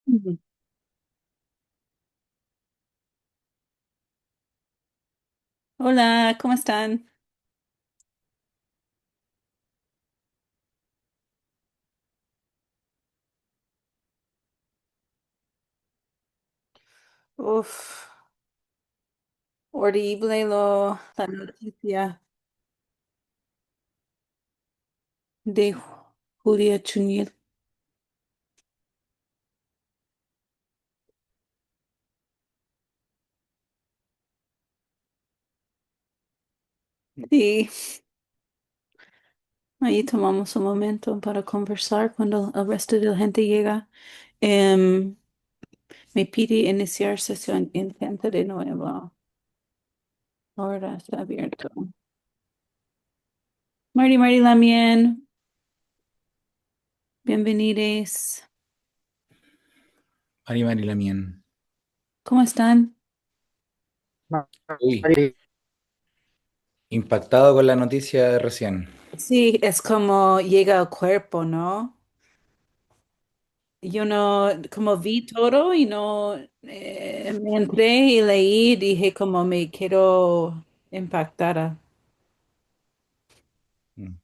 Ujú. Hola, ¿cómo están? Uf, horrible la noticia de Julia Chuñil. Sí, ahí tomamos un momento para conversar cuando el resto de la gente llega. Em, Me pide iniciar sesión intenta de nuevo. Ahora está abierto. Marty Lamien, bienvenidos. Mari Lamien. ¿Cómo están? Uy, impactado con la noticia de recién. Sí, es como llega al cuerpo, ¿no? Yo no, como vi todo y no, me entré y leí, dije como me quiero impactada. Mm.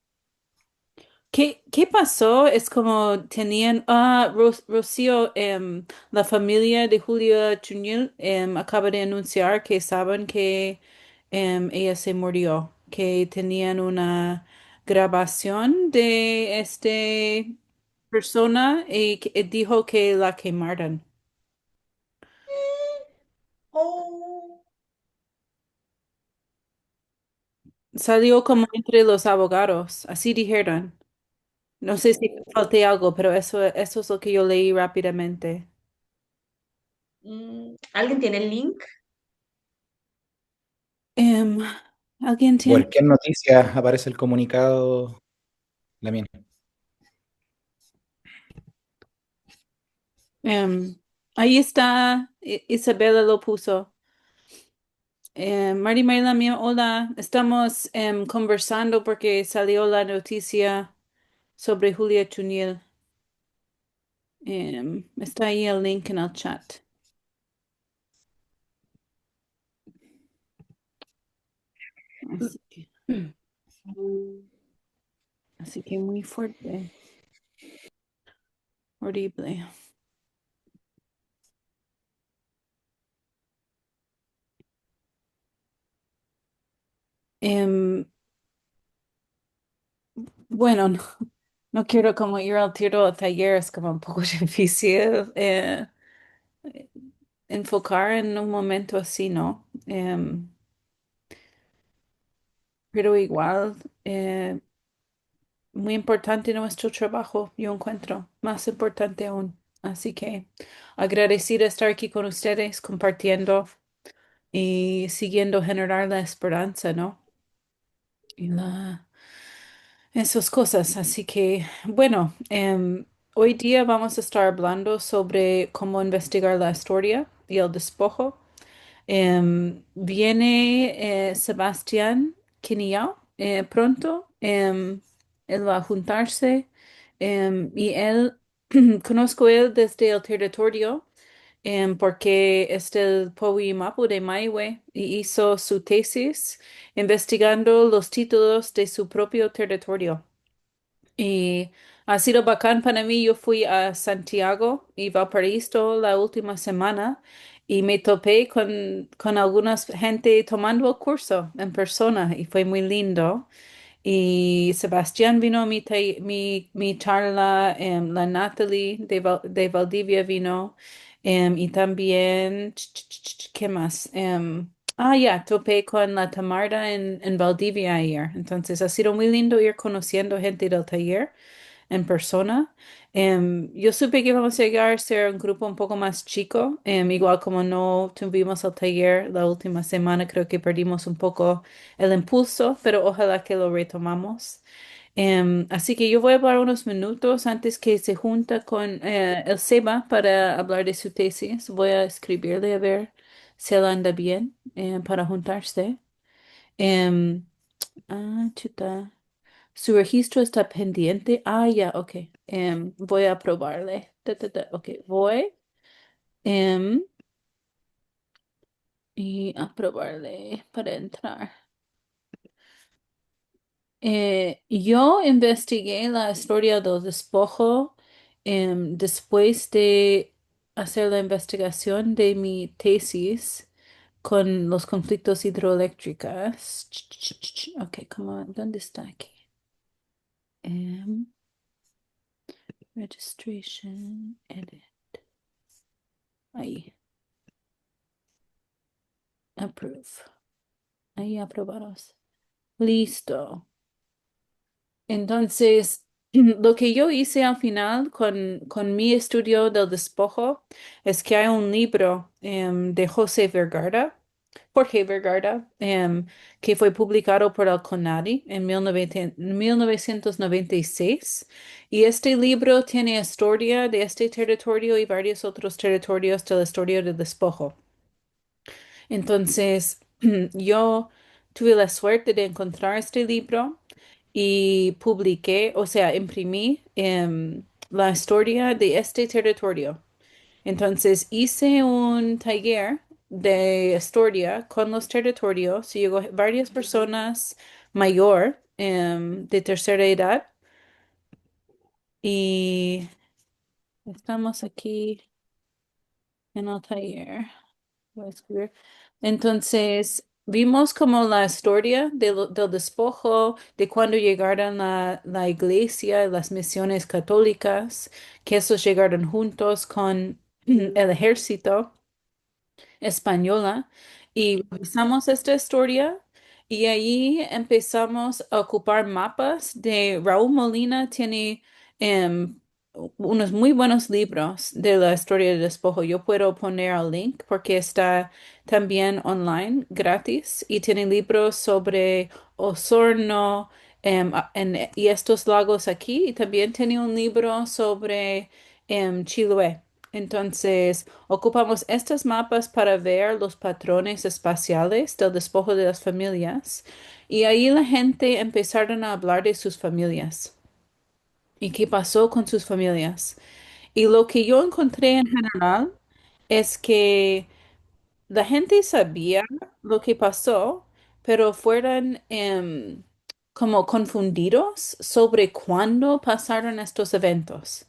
¿Qué pasó? Es como tenían, Rocío, la familia de Julia Chuñil acaba de anunciar que saben que ella se murió, que tenían una grabación de este persona y que dijo que la quemaron. Salió como entre los abogados, así dijeron. No sé si falté algo, pero eso es lo que yo leí rápidamente. ¿Alguien tiene el link? Em, ¿Alguien tiene? Cualquier noticia aparece el comunicado Lamien. Em, Ahí está, Isabela lo puso. Mari Mayla mía, hola, estamos conversando porque salió la noticia sobre Julia Chuniel. Está ahí el link en el chat. Así que, así que muy fuerte, horrible. Em, bueno, no quiero como ir al tiro al taller, es como un poco difícil enfocar en un momento así, ¿no? Pero igual, muy importante nuestro trabajo, yo encuentro, más importante aún. Así que agradecida estar aquí con ustedes, compartiendo y siguiendo generar la esperanza, ¿no? Y esas cosas. Así que, bueno, hoy día vamos a estar hablando sobre cómo investigar la historia y el despojo. Viene Sebastián Quiniao pronto. Él va a juntarse y él, conozco él desde el territorio porque es del Mapu de Maihue y hizo su tesis investigando los títulos de su propio territorio. Y ha sido bacán para mí. Yo fui a Santiago y Valparaíso la última semana y me topé con algunas gente tomando el curso en persona y fue muy lindo. Y Sebastián vino a mi charla, la Natalie de Valdivia vino, y también, ¿qué más? Ya, topé con la Tamarda en Valdivia ayer. Entonces ha sido muy lindo ir conociendo gente del taller en persona. Yo supe que íbamos a llegar a ser un grupo un poco más chico, igual como no tuvimos el taller la última semana, creo que perdimos un poco el impulso, pero ojalá que lo retomamos. Así que yo voy a hablar unos minutos antes que se junta con el Seba para hablar de su tesis. Voy a escribirle a ver si él anda bien para juntarse. Em, Chuta. Su registro está pendiente. Ya, ok. Voy a probarle. Ok, voy. em, y aprobarle para entrar. Yo investigué la historia del despojo después de hacer la investigación de mi tesis con los conflictos hidroeléctricos. Ok, ¿dónde está aquí? Em, Registration, edit. Ahí, approve. Ahí aprobados. Listo. Entonces, lo que yo hice al final con mi estudio del despojo es que hay un libro de Jorge Vergara, que fue publicado por el CONADI en 1996. Y este libro tiene historia de este territorio y varios otros territorios de la historia del despojo. Entonces, yo tuve la suerte de encontrar este libro y publiqué, o sea, imprimí la historia de este territorio. Entonces, hice un taller de historia con los territorios y llegó varias personas mayor, de tercera edad, y estamos aquí en el taller. Voy a escribir. Entonces, vimos como la historia del despojo, de cuando llegaron la iglesia y las misiones católicas, que esos llegaron juntos con el ejército española y revisamos esta historia y ahí empezamos a ocupar mapas de Raúl Molina tiene em, unos muy buenos libros de la historia del despojo. Yo puedo poner el link porque está también online gratis y tiene libros sobre Osorno y estos lagos aquí y también tiene un libro sobre Chiloé. Entonces, ocupamos estos mapas para ver los patrones espaciales del despojo de las familias y ahí la gente empezaron a hablar de sus familias y qué pasó con sus familias. Y lo que yo encontré en general es que la gente sabía lo que pasó, pero fueron como confundidos sobre cuándo pasaron estos eventos.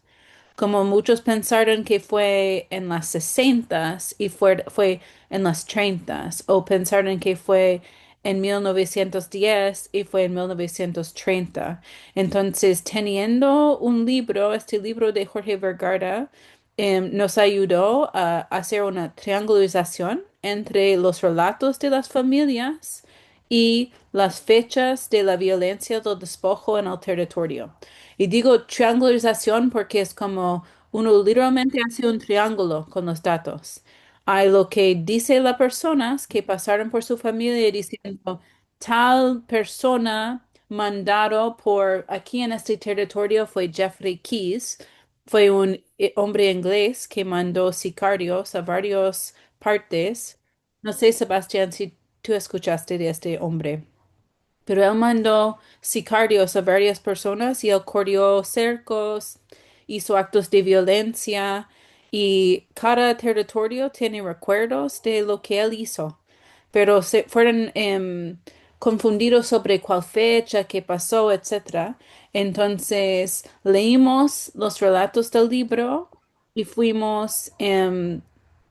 Como muchos pensaron que fue en las 60 y fue en las 30 o pensaron que fue en 1910 y fue en 1930. Entonces, teniendo un libro, este libro de Jorge Vergara, nos ayudó a hacer una triangulización entre los relatos de las familias y las fechas de la violencia del despojo en el territorio. Y digo triangulización porque es como uno literalmente hace un triángulo con los datos. Hay lo que dice las personas que pasaron por su familia diciendo tal persona mandado por aquí en este territorio fue Jeffrey Keyes, fue un hombre inglés que mandó sicarios a varias partes. No sé, Sebastián, si tú escuchaste de este hombre. Pero él mandó sicarios a varias personas y él corrió cercos, hizo actos de violencia y cada territorio tiene recuerdos de lo que él hizo. Pero se fueron confundidos sobre cuál fecha, qué pasó, etcétera. Entonces leímos los relatos del libro y fuimos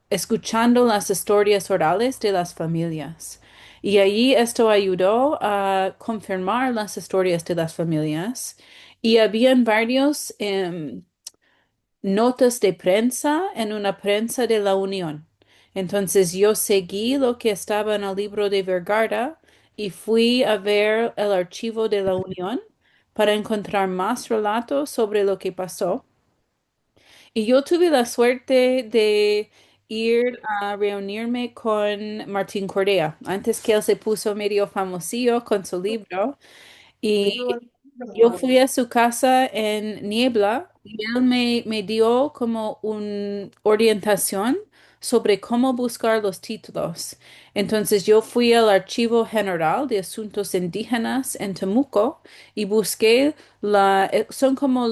escuchando las historias orales de las familias. Y allí esto ayudó a confirmar las historias de las familias. Y habían varios notas de prensa en una prensa de la Unión. Entonces yo seguí lo que estaba en el libro de Vergara y fui a ver el archivo de la Unión para encontrar más relatos sobre lo que pasó. Y yo tuve la suerte de ir a reunirme con Martín Correa, antes que él se puso medio famosillo con su libro. Y yo fui a su casa en Niebla y él me dio como una orientación sobre cómo buscar los títulos. Entonces yo fui al Archivo General de Asuntos Indígenas en Temuco y busqué son como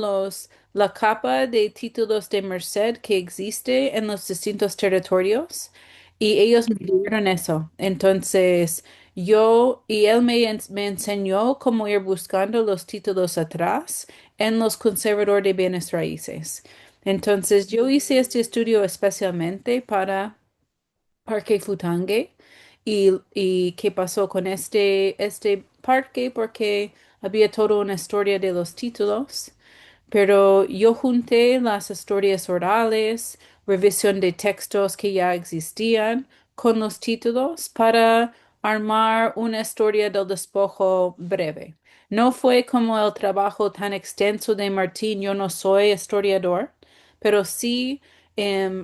la capa de títulos de Merced que existe en los distintos territorios y ellos me dieron eso. Entonces él me enseñó cómo ir buscando los títulos atrás en los conservadores de bienes raíces. Entonces, yo hice este estudio especialmente para Parque Futangue y qué pasó con este parque porque había toda una historia de los títulos, pero yo junté las historias orales, revisión de textos que ya existían con los títulos para armar una historia del despojo breve. No fue como el trabajo tan extenso de Martín, yo no soy historiador, pero sí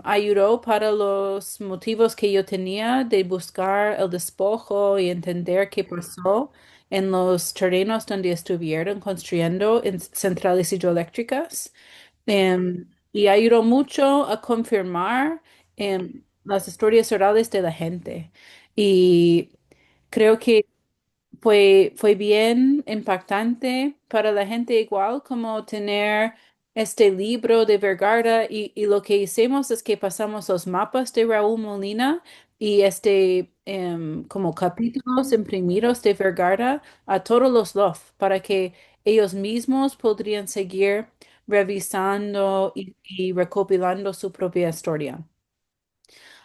ayudó para los motivos que yo tenía de buscar el despojo y entender qué pasó en los terrenos donde estuvieron construyendo en centrales hidroeléctricas. Y ayudó mucho a confirmar las historias orales de la gente. Y creo que fue bien impactante para la gente igual como tener este libro de Vergara y lo que hicimos es que pasamos los mapas de Raúl Molina y como capítulos imprimidos de Vergara a todos los LOF para que ellos mismos podrían seguir revisando y recopilando su propia historia.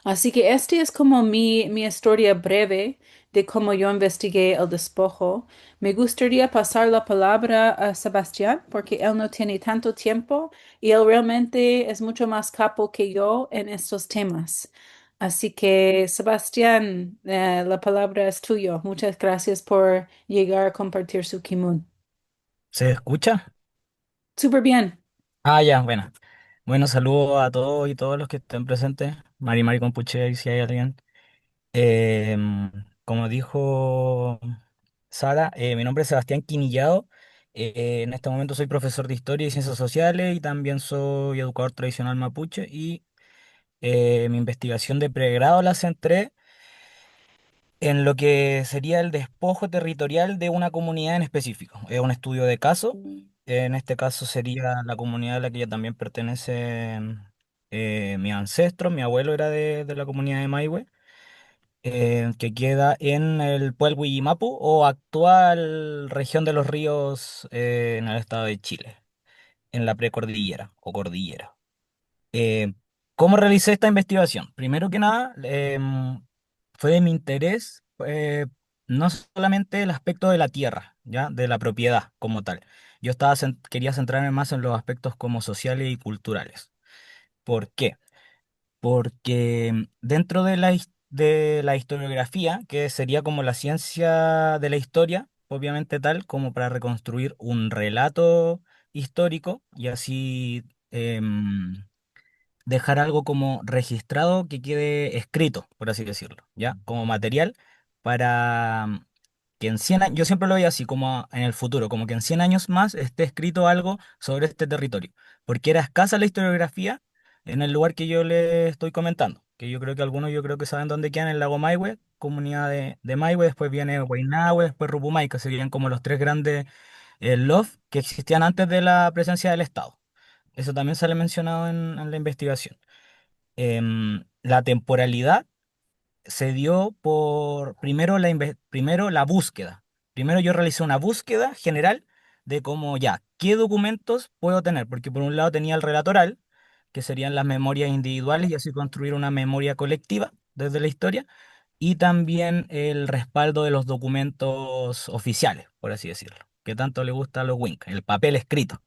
Así que este es como mi historia breve de cómo yo investigué el despojo. Me gustaría pasar la palabra a Sebastián porque él no tiene tanto tiempo y él realmente es mucho más capo que yo en estos temas. Así que, Sebastián, la palabra es tuyo. Muchas gracias por llegar a compartir su kimun. ¿Se escucha? Súper bien. Ah, ya, bueno. Bueno, saludo a todos y todos los que estén presentes. Mari Compuche, y si hay alguien. Como dijo Sara, mi nombre es Sebastián Quinillado. En este momento soy profesor de Historia y Ciencias Sociales y también soy educador tradicional mapuche y mi investigación de pregrado la centré en lo que sería el despojo territorial de una comunidad en específico. Es un estudio de caso. En este caso sería la comunidad a la que ya también pertenecen mis ancestros. Mi abuelo era de la comunidad de Maihue, que queda en el pueblo Huillimapu o actual región de los ríos en el estado de Chile, en la precordillera o cordillera. Eh, ¿Cómo realicé esta investigación? Primero que nada, fue de mi interés no solamente el aspecto de la tierra, ¿ya? De la propiedad como tal. Quería centrarme más en los aspectos como sociales y culturales. ¿Por qué? Porque dentro de la historiografía, que sería como la ciencia de la historia, obviamente tal como para reconstruir un relato histórico y así dejar algo como registrado que quede escrito, por así decirlo, ¿ya? Como material para que en 100 años, yo siempre lo veía así, como en el futuro, como que en 100 años más esté escrito algo sobre este territorio, porque era escasa la historiografía en el lugar que yo le estoy comentando, que yo creo que algunos yo creo que saben dónde quedan, el lago Maihue, comunidad de Maihue, después viene Huaynahue, después Rupumai, que serían como los tres grandes LOF que existían antes de la presencia del Estado. Eso también sale mencionado en la investigación. La temporalidad se dio por primero la búsqueda. Primero yo realicé una búsqueda general de cómo ya, qué documentos puedo tener, porque por un lado tenía el relatoral, que serían las memorias individuales y así construir una memoria colectiva desde la historia, y también el respaldo de los documentos oficiales, por así decirlo, que tanto le gusta a los Wink, el papel escrito.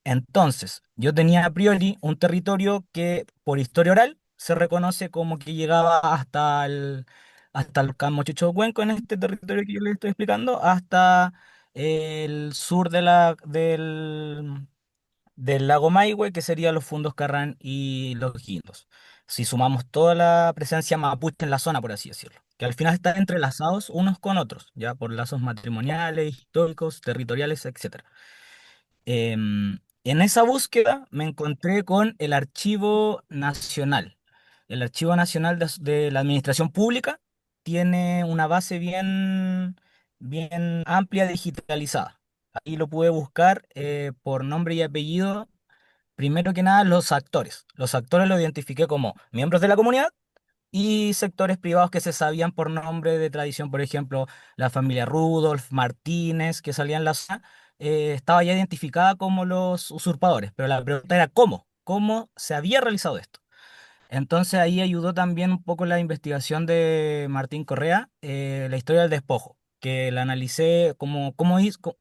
Entonces, yo tenía a priori un territorio que por historia oral se reconoce como que llegaba hasta el Camochucho Cuenco en este territorio que yo les estoy explicando, hasta el sur del lago Maihue, que serían los Fundos Carrán y los Guindos. Si sumamos toda la presencia mapuche en la zona, por así decirlo, que al final están entrelazados unos con otros, ya por lazos matrimoniales, históricos, territoriales, etc. En esa búsqueda me encontré con el Archivo Nacional. El Archivo Nacional de la Administración Pública tiene una base bien amplia digitalizada. Ahí lo pude buscar por nombre y apellido. Primero que nada, los actores. Los actores los identifiqué como miembros de la comunidad y sectores privados que se sabían por nombre de tradición, por ejemplo, la familia Rudolf, Martínez, que salían en la zona, estaba ya identificada como los usurpadores, pero la pregunta era ¿cómo se había realizado esto? Entonces ahí ayudó también un poco la investigación de Martín Correa, la historia del despojo, que la analicé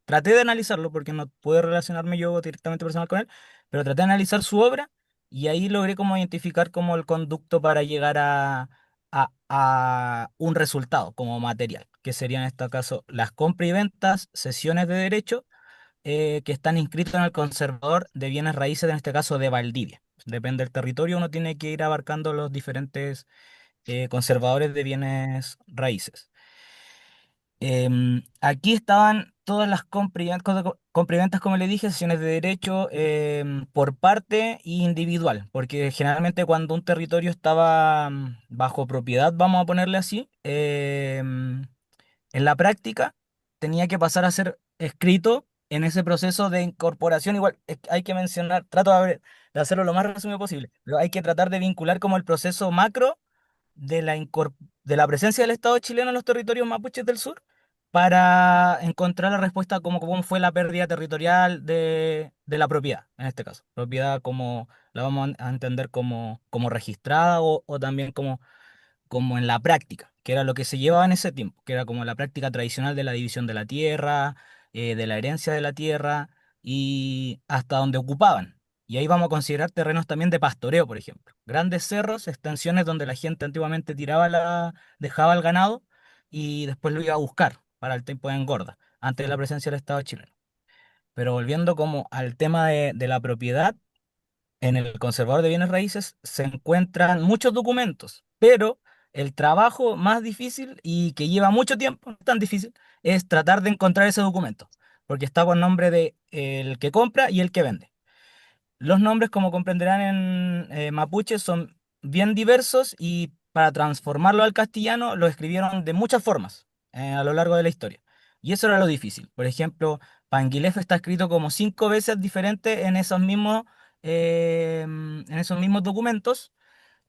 traté de analizarlo porque no pude relacionarme yo directamente personal con él, pero traté de analizar su obra y ahí logré como identificar como el conducto para llegar a un resultado como material, que serían en este caso las compras y ventas, sesiones de derecho que están inscritos en el conservador de bienes raíces, en este caso de Valdivia. Depende del territorio, uno tiene que ir abarcando los diferentes conservadores de bienes raíces. Aquí estaban todas las compra y ventas, como le dije, sesiones de derecho por parte y individual, porque generalmente cuando un territorio estaba bajo propiedad, vamos a ponerle así, en la práctica tenía que pasar a ser escrito en ese proceso de incorporación. Igual hay que mencionar, de hacerlo lo más resumido posible, pero hay que tratar de vincular como el proceso macro de la presencia del Estado chileno en los territorios mapuches del sur para encontrar la respuesta como cómo fue la pérdida territorial de la propiedad, en este caso. Propiedad como la vamos a entender como registrada o también como en la práctica, que era lo que se llevaba en ese tiempo, que era como la práctica tradicional de la división de la tierra, de la herencia de la tierra y hasta donde ocupaban. Y ahí vamos a considerar terrenos también de pastoreo, por ejemplo. Grandes cerros, extensiones donde la gente antiguamente dejaba el ganado y después lo iba a buscar para el tiempo de engorda, antes de la presencia del Estado chileno. Pero volviendo como al tema de la propiedad, en el conservador de bienes raíces se encuentran muchos documentos, pero el trabajo más difícil y que lleva mucho tiempo, no tan difícil, es tratar de encontrar ese documento, porque está con nombre de el que compra y el que vende. Los nombres, como comprenderán en mapuche, son bien diversos y para transformarlo al castellano lo escribieron de muchas formas a lo largo de la historia. Y eso era lo difícil. Por ejemplo, Panguilef está escrito como 5 veces diferente en esos mismos documentos.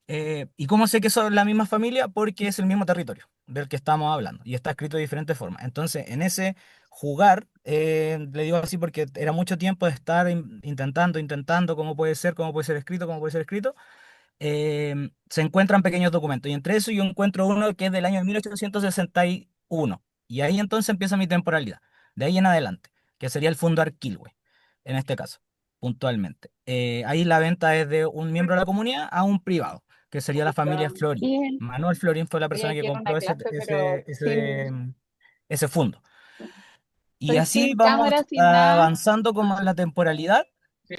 ¿Y cómo sé que son la misma familia? Porque es el mismo territorio del que estamos hablando y está escrito de diferentes formas. Entonces, en ese jugar, le digo así porque era mucho tiempo de estar intentando cómo puede ser escrito, cómo puede ser escrito, se encuentran pequeños documentos. Y entre eso yo encuentro uno que es del año 1861. Y ahí entonces empieza mi temporalidad. De ahí en adelante, que sería el Fondo Arquilhue, en este caso, puntualmente. Ahí la venta es de un miembro de la comunidad a un privado, que sería la familia Florín. Bien, Manuel Florín fue la estoy persona que aquí en una compró clase, pero sin, ese fondo. Y estoy así sin vamos cámara, sin nada. avanzando como en la temporalidad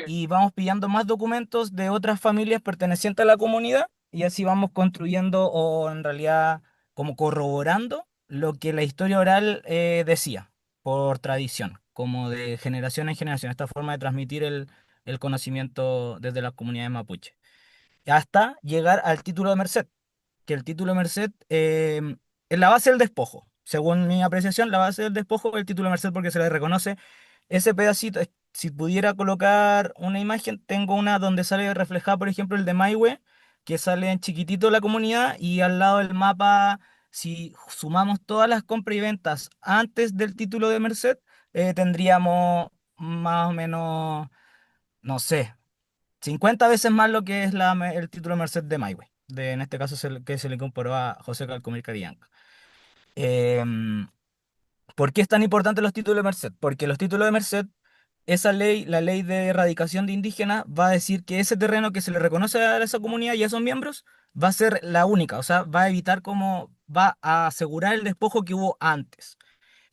y vamos pillando más documentos de otras familias pertenecientes a la comunidad y así vamos construyendo o en realidad como corroborando lo que la historia oral decía por tradición, como de generación en generación, esta forma de transmitir el conocimiento desde las comunidades mapuche, hasta llegar al título de Merced, que el título de Merced es la base del despojo. Según mi apreciación, la base del despojo es el título de Merced porque se le reconoce ese pedacito. Si pudiera colocar una imagen, tengo una donde sale reflejada, por ejemplo, el de Maihue, que sale en chiquitito la comunidad y al lado del mapa, si sumamos todas las compras y ventas antes del título de Merced, tendríamos más o menos, no sé, 50 veces más lo que es el título de Merced de Maihue. En este caso que se le comparó a José Calcomir Carillanca. Em, ¿Por qué es tan importante los títulos de Merced? Porque los títulos de Merced, esa ley, la ley de erradicación de indígenas, va a decir que ese terreno que se le reconoce a esa comunidad y a esos miembros va a ser la única, o sea, va a evitar va a asegurar el despojo que hubo antes.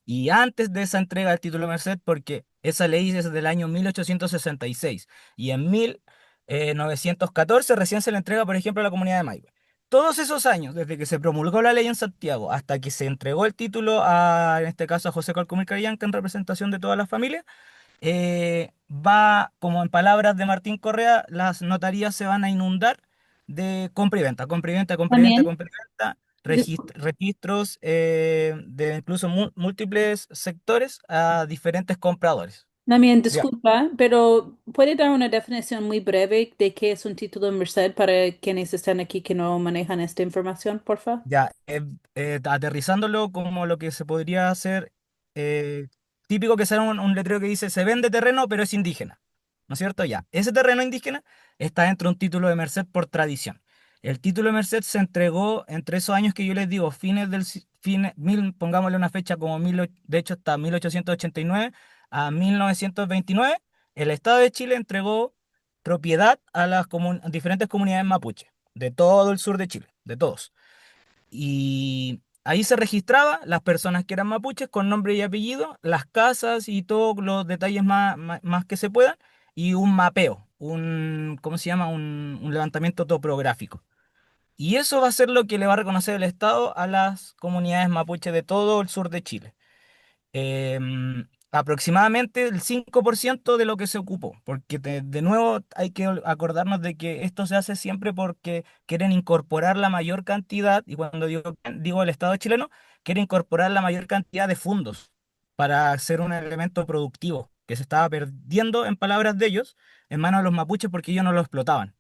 Y antes de esa entrega del título de Merced, porque esa ley es del año 1866 y en 1914 recién se le entrega, por ejemplo, a la comunidad de Maihue. Todos esos años, desde que se promulgó la ley en Santiago hasta que se entregó el título en este caso, a José Calcomir Carillanca en representación de todas las familias, va, como en palabras de Martín Correa, las notarías se van a inundar de compra y venta, compra y venta, compra y venta, También, compra y venta, discul- registros de incluso múltiples sectores a diferentes compradores. también, Ya, disculpa, pero ¿puede dar una definición muy breve de qué es un título de Merced para quienes están aquí que no manejan esta información, porfa? ya, aterrizándolo como lo que se podría hacer, eh, típico que sea un letrero que dice se vende terreno, pero es indígena, ¿no es cierto? Ya, ese terreno indígena está dentro de un título de merced por tradición. El título de merced se entregó entre esos años que yo les digo, pongámosle una fecha como de hecho hasta 1889 a 1929, el Estado de Chile entregó propiedad a las diferentes comunidades mapuche, de todo el sur de Chile, de todos. Y ahí se registraba las personas que eran mapuches con nombre y apellido, las casas y todos los detalles más que se puedan, y un mapeo, ¿cómo se llama? Un levantamiento topográfico. Y eso va a ser lo que le va a reconocer el Estado a las comunidades mapuches de todo el sur de Chile. Aproximadamente el 5% de lo que se ocupó, porque de nuevo hay que acordarnos de que esto se hace siempre porque quieren incorporar la mayor cantidad, y cuando digo el Estado chileno, quiere incorporar la mayor cantidad de fondos para hacer un elemento productivo que se estaba perdiendo, en palabras de ellos, en manos de los mapuches porque ellos no lo explotaban,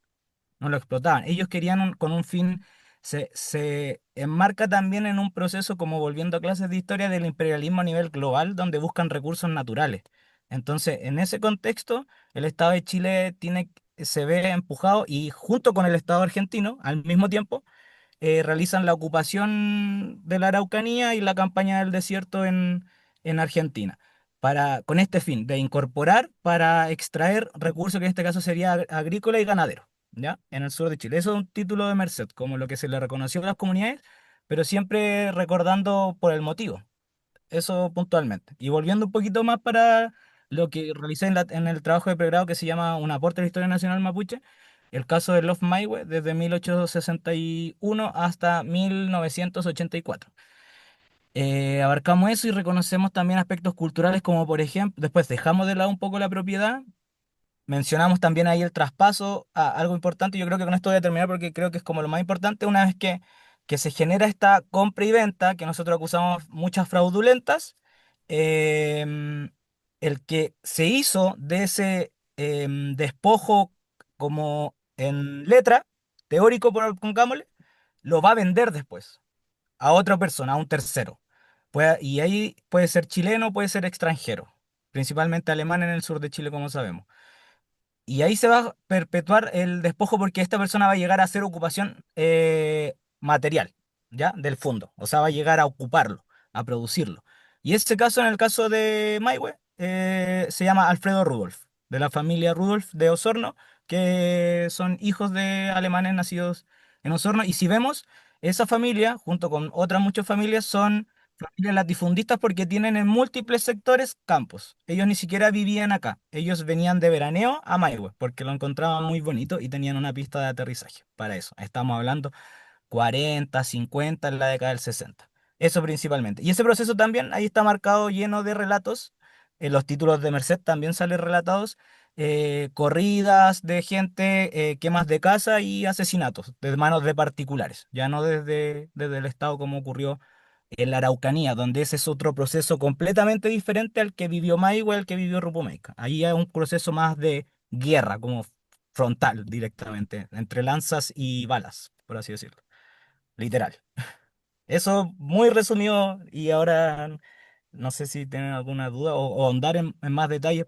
no lo explotaban. Ellos querían con un fin, se enmarca también en un proceso, como volviendo a clases de historia, del imperialismo a nivel global, donde buscan recursos naturales. Entonces, en ese contexto, el Estado de Chile se ve empujado y junto con el Estado argentino, al mismo tiempo, realizan la ocupación de la Araucanía y la campaña del desierto en Argentina, con este fin de incorporar para extraer recursos que en este caso sería agrícola y ganadero, ¿ya? En el sur de Chile. Eso es un título de Merced, como lo que se le reconoció a las comunidades, pero siempre recordando por el motivo. Eso puntualmente. Y volviendo un poquito más para lo que realicé en el trabajo de pregrado que se llama Un aporte a la historia nacional mapuche, el caso de Love Maihue desde 1861 hasta 1984. Abarcamos eso y reconocemos también aspectos culturales como por ejemplo, después dejamos de lado un poco la propiedad. Mencionamos también ahí el traspaso, algo importante, yo creo que con esto voy a terminar porque creo que es como lo más importante, una vez que se genera esta compra y venta, que nosotros acusamos muchas fraudulentas, em, el que se hizo de ese despojo como en letra, teórico, pongámosle, lo va a vender después a otra persona, a un tercero. Y ahí puede ser chileno, puede ser extranjero, principalmente alemán en el sur de Chile, como sabemos. Y ahí se va a perpetuar el despojo porque esta persona va a llegar a hacer ocupación material, ¿ya? Del fondo. O sea, va a llegar a ocuparlo, a producirlo. Y ese caso, en el caso de Maihue, se llama Alfredo Rudolf, de la familia Rudolf de Osorno, que son hijos de alemanes nacidos en Osorno. Y si vemos, esa familia, junto con otras muchas familias, son familias latifundistas porque tienen en múltiples sectores campos. Ellos ni siquiera vivían acá. Ellos venían de veraneo a Maihue porque lo encontraban muy bonito y tenían una pista de aterrizaje para eso. Estamos hablando 40, 50 en la década del 60. Eso principalmente. Y ese proceso también ahí está marcado lleno de relatos. En los títulos de Merced también salen relatados corridas de gente, quemas de casa y asesinatos de manos de particulares, ya no desde el Estado como ocurrió en la Araucanía, donde ese es otro proceso completamente diferente al que vivió Maihue, al que vivió Rupumeca. Ahí hay un proceso más de guerra, como frontal directamente, entre lanzas y balas, por así decirlo. Literal. Eso muy resumido y ahora no sé si tienen alguna duda o ahondar en más detalles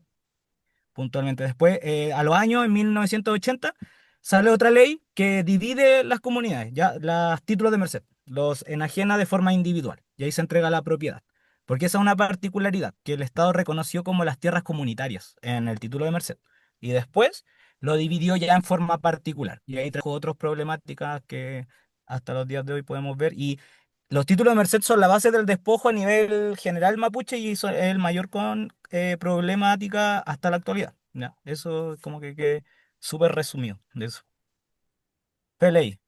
puntualmente. Después, a los años, en 1980, sale otra ley que divide las comunidades, ya los títulos de merced, los enajena de forma individual, y ahí se entrega la propiedad. Porque esa es una particularidad que el Estado reconoció como las tierras comunitarias en el título de merced. Y después lo dividió ya en forma particular. Y ahí trajo otras problemáticas que hasta los días de hoy podemos ver. Y los títulos de merced son la base del despojo a nivel general mapuche y son el mayor problemática hasta la actualidad. Ya, eso es como que súper resumido de eso. Pelei.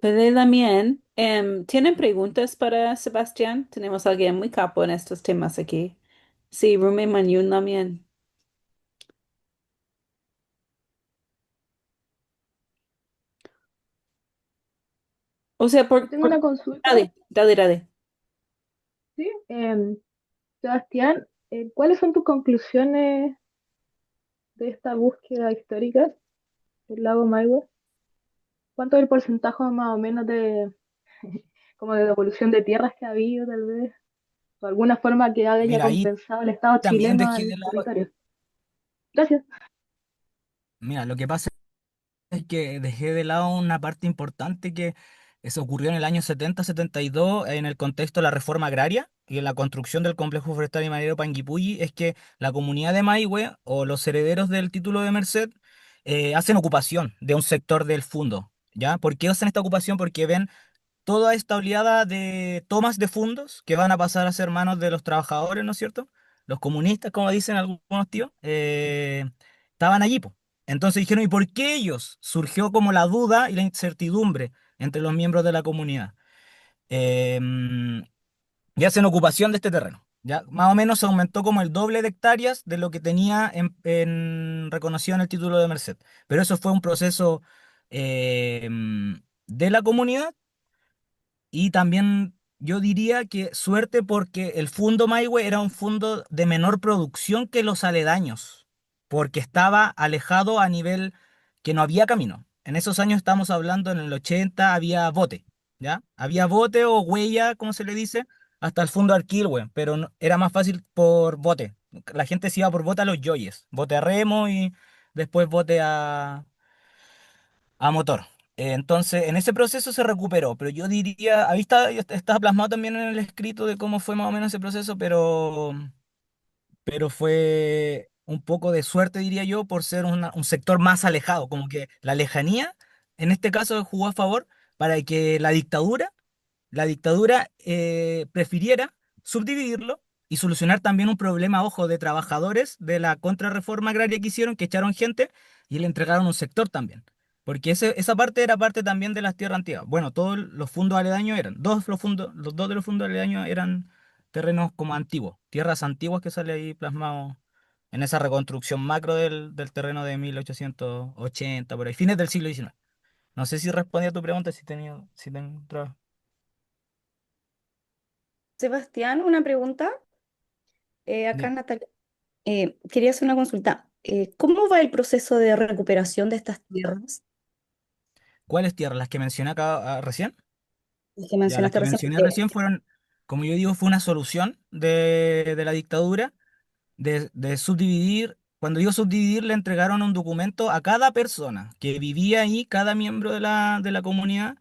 Pero también, ¿tienen preguntas para Sebastián? Tenemos a alguien muy capo en estos temas aquí. Sí, Rumi Manyun también. O sea, Yo tengo una consulta, dale, dale, dale. ¿sí? Sebastián, ¿cuáles son tus conclusiones de esta búsqueda histórica del lago Maiwe? ¿Cuánto es el porcentaje más o menos de, como de devolución de tierras que ha habido, tal vez? ¿O alguna forma que haya Mira, ahí compensado el Estado también chileno dejé al de lado, territorio? Gracias. mira, lo que pasa es que dejé de lado una parte importante que eso ocurrió en el año 70-72 en el contexto de la reforma agraria y en la construcción del complejo forestal y minero Panguipulli, es que la comunidad de Maihue o los herederos del título de Merced hacen ocupación de un sector del fundo. ¿Ya? ¿Por qué hacen esta ocupación? Porque ven toda esta oleada de tomas de fondos que van a pasar a ser manos de los trabajadores, ¿no es cierto? Los comunistas, como dicen algunos tíos, estaban allí, po. Entonces dijeron, ¿y por qué ellos? Surgió como la duda y la incertidumbre entre los miembros de la comunidad. Em, y hacen ocupación de este terreno. Ya, más o menos aumentó como el doble de hectáreas de lo que tenía reconocido en el título de Merced. Pero eso fue un proceso de la comunidad y también yo diría que suerte porque el Fundo Maihue era un fondo de menor producción que los aledaños, porque estaba alejado a nivel que no había camino. En esos años estamos hablando, en el 80 había bote, ¿ya? Había bote o huella, como se le dice, hasta el Fundo Arquilhue, pero era más fácil por bote. La gente se iba por bote a los yoyes, bote a remo y después bote a motor. Entonces, en ese proceso se recuperó, pero yo diría, ahí está plasmado también en el escrito de cómo fue más o menos ese proceso, pero fue un poco de suerte, diría yo, por ser un sector más alejado, como que la lejanía, en este caso, jugó a favor para que la dictadura prefiriera subdividirlo y solucionar también un problema, ojo, de trabajadores de la contrarreforma agraria que hicieron, que echaron gente y le entregaron un sector también. Porque esa parte era parte también de las tierras antiguas. Bueno, todos los fundos aledaños eran, los dos de los fundos aledaños eran terrenos como antiguos, tierras antiguas que sale ahí plasmado en esa reconstrucción macro del terreno de 1880, por ahí, fines del siglo XIX. No sé si respondí a tu pregunta, si tengo otra. Sebastián, una pregunta. Acá Dime. Natalia. Quería hacer una consulta. ¿Cómo va el proceso de recuperación de estas tierras ¿Cuáles tierras? ¿Las que mencioné acá recién? que Ya, las mencionaste que recién? mencioné recién fueron, como yo digo, fue una solución de la dictadura de subdividir. Cuando digo subdividir, le entregaron un documento a cada persona que vivía ahí, cada miembro de la comunidad,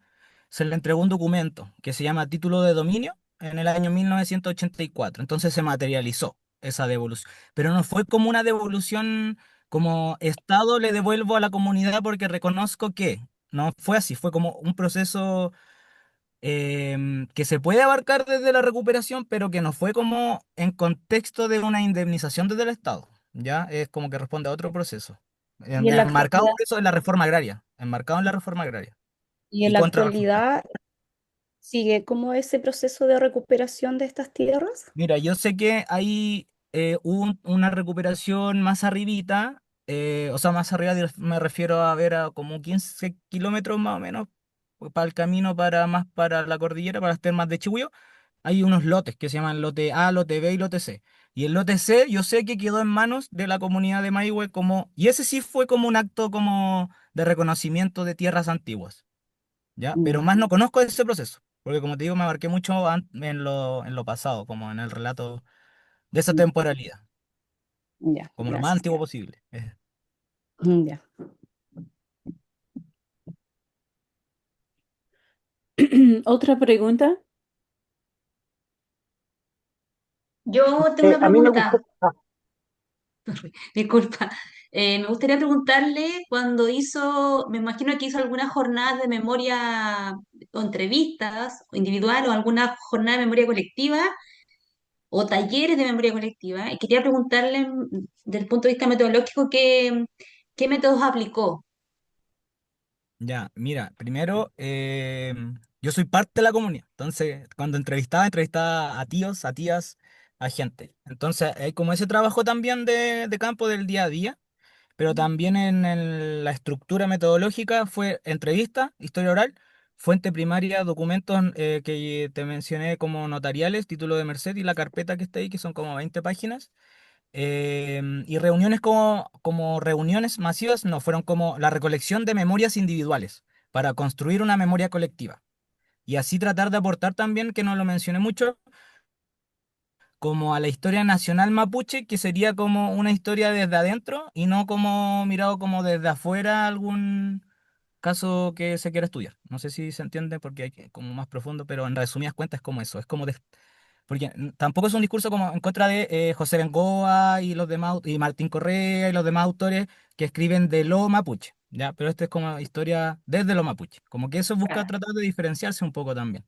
se le entregó un documento que se llama título de dominio en el año 1984. Entonces se materializó esa devolución. Pero no fue como una devolución como Estado le devuelvo a la comunidad porque reconozco que. No fue así, fue como un proceso que se puede abarcar desde la recuperación, pero que no fue como en contexto de una indemnización desde el Estado. ¿Ya? Es como que responde a otro proceso. y en la Enmarcado actualidad, eso en la reforma agraria. Enmarcado en la reforma agraria. y en Y la contra la reforma agraria. actualidad sigue como ese proceso de recuperación de estas tierras? Mira, yo sé que hay una recuperación más arribita, o sea, más arriba me refiero a ver a como 15 kilómetros más o menos para el camino más para la cordillera, para las termas de Chihuahua. Hay unos lotes que se llaman lote A, lote B y lote C. Y el lote C yo sé que quedó en manos de la comunidad de Maihue y ese sí fue como un acto como de reconocimiento de tierras antiguas, ¿ya? Pero Ya, más no conozco ese proceso, porque como te digo, me abarqué mucho en lo pasado, como en el relato de esa temporalidad, ya, como lo más gracias. antiguo posible. Ya. ¿Otra pregunta? Yo tengo una A mí me gusta, pregunta, disculpa. Me gustaría preguntarle cuando me imagino que hizo algunas jornadas de memoria o entrevistas o individual o alguna jornada de memoria colectiva o talleres de memoria colectiva. Y quería preguntarle desde el punto de vista metodológico qué métodos aplicó. Ya, mira, primero, yo soy parte de la comunidad, entonces cuando entrevistaba a tíos, a tías, a gente. Entonces hay como ese trabajo también de campo del día a día, pero también en la estructura metodológica fue entrevista, historia oral, fuente primaria, documentos que te mencioné como notariales, título de Merced y la carpeta que está ahí, que son como 20 páginas. Y reuniones como reuniones masivas, no, fueron como la recolección de memorias individuales para construir una memoria colectiva. Y así tratar de aportar también, que no lo mencioné mucho, como a la historia nacional mapuche, que sería como una historia desde adentro y no como mirado como desde afuera algún caso que se quiera estudiar. No sé si se entiende porque hay como más profundo, pero en resumidas cuentas es como eso, es como porque tampoco es un discurso como en contra de José Bengoa y los demás, y Martín Correa y los demás autores que escriben de lo mapuche, ¿ya? Pero esto es como historia desde lo mapuche. Como que eso busca Claro. tratar de diferenciarse un poco también,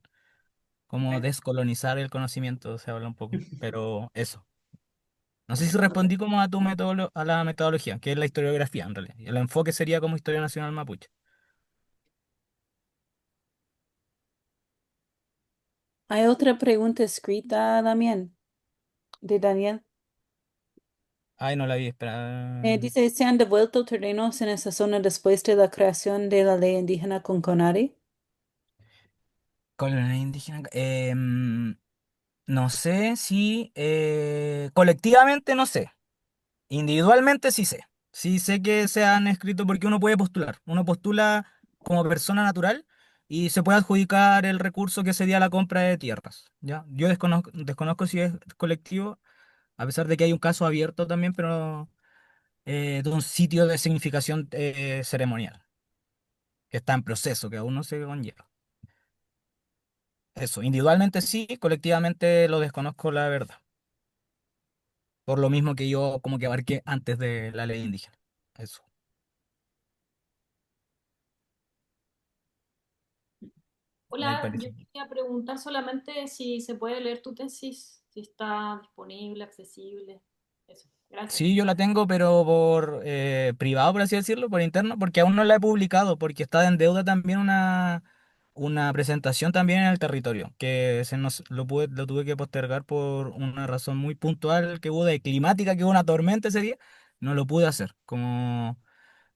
como descolonizar el conocimiento, se habla un poco, pero eso. No sé si respondí como a a la metodología, que es la historiografía en realidad. Y el enfoque sería como historia nacional mapuche. Hay otra pregunta escrita también de Daniel. Ay, no la vi, espera. Dice, ¿se han devuelto terrenos en esa zona después de la creación de la ley indígena con CONARI? Colonia indígena. No sé si colectivamente no sé. Individualmente sí sé. Sí sé que se han escrito porque uno puede postular. Uno postula como persona natural y se puede adjudicar el recurso que sería la compra de tierras. ¿Ya? Yo desconozco si es colectivo, a pesar de que hay un caso abierto también, pero de un sitio de significación ceremonial, que está en proceso, que aún no se conlleva. Eso, individualmente sí, colectivamente lo desconozco la verdad. Por lo mismo que yo como que abarqué antes de la ley indígena. Eso, ahí Hola, yo parece. quería preguntar solamente si se puede leer tu tesis, si está disponible, accesible. Eso, gracias. Sí, yo la tengo, pero por privado, por así decirlo, por interno, porque aún no la he publicado, porque está en deuda también una presentación también en el territorio, que lo tuve que postergar por una razón muy puntual que hubo de climática, que hubo una tormenta ese día, no lo pude hacer, como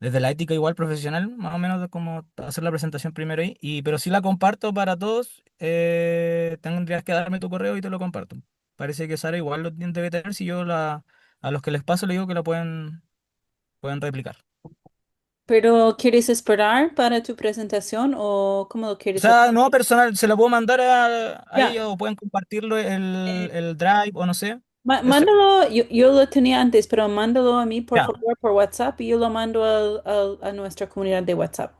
desde la ética igual profesional, más o menos de como hacer la presentación primero ahí, pero sí la comparto para todos, tendrías que darme tu correo y te lo comparto. Parece que Sara igual debe tener, si yo a los que les paso le digo que la pueden replicar. ¿Pero quieres esperar para tu presentación o cómo lo O quieres hacer? sea, no personal, se la puedo mandar a Ya, ella o pueden compartirlo eh, el Drive o no sé. Ese. mándalo, yo lo tenía antes, pero mándalo a mí por Ya. favor por WhatsApp y yo lo mando a nuestra comunidad de WhatsApp.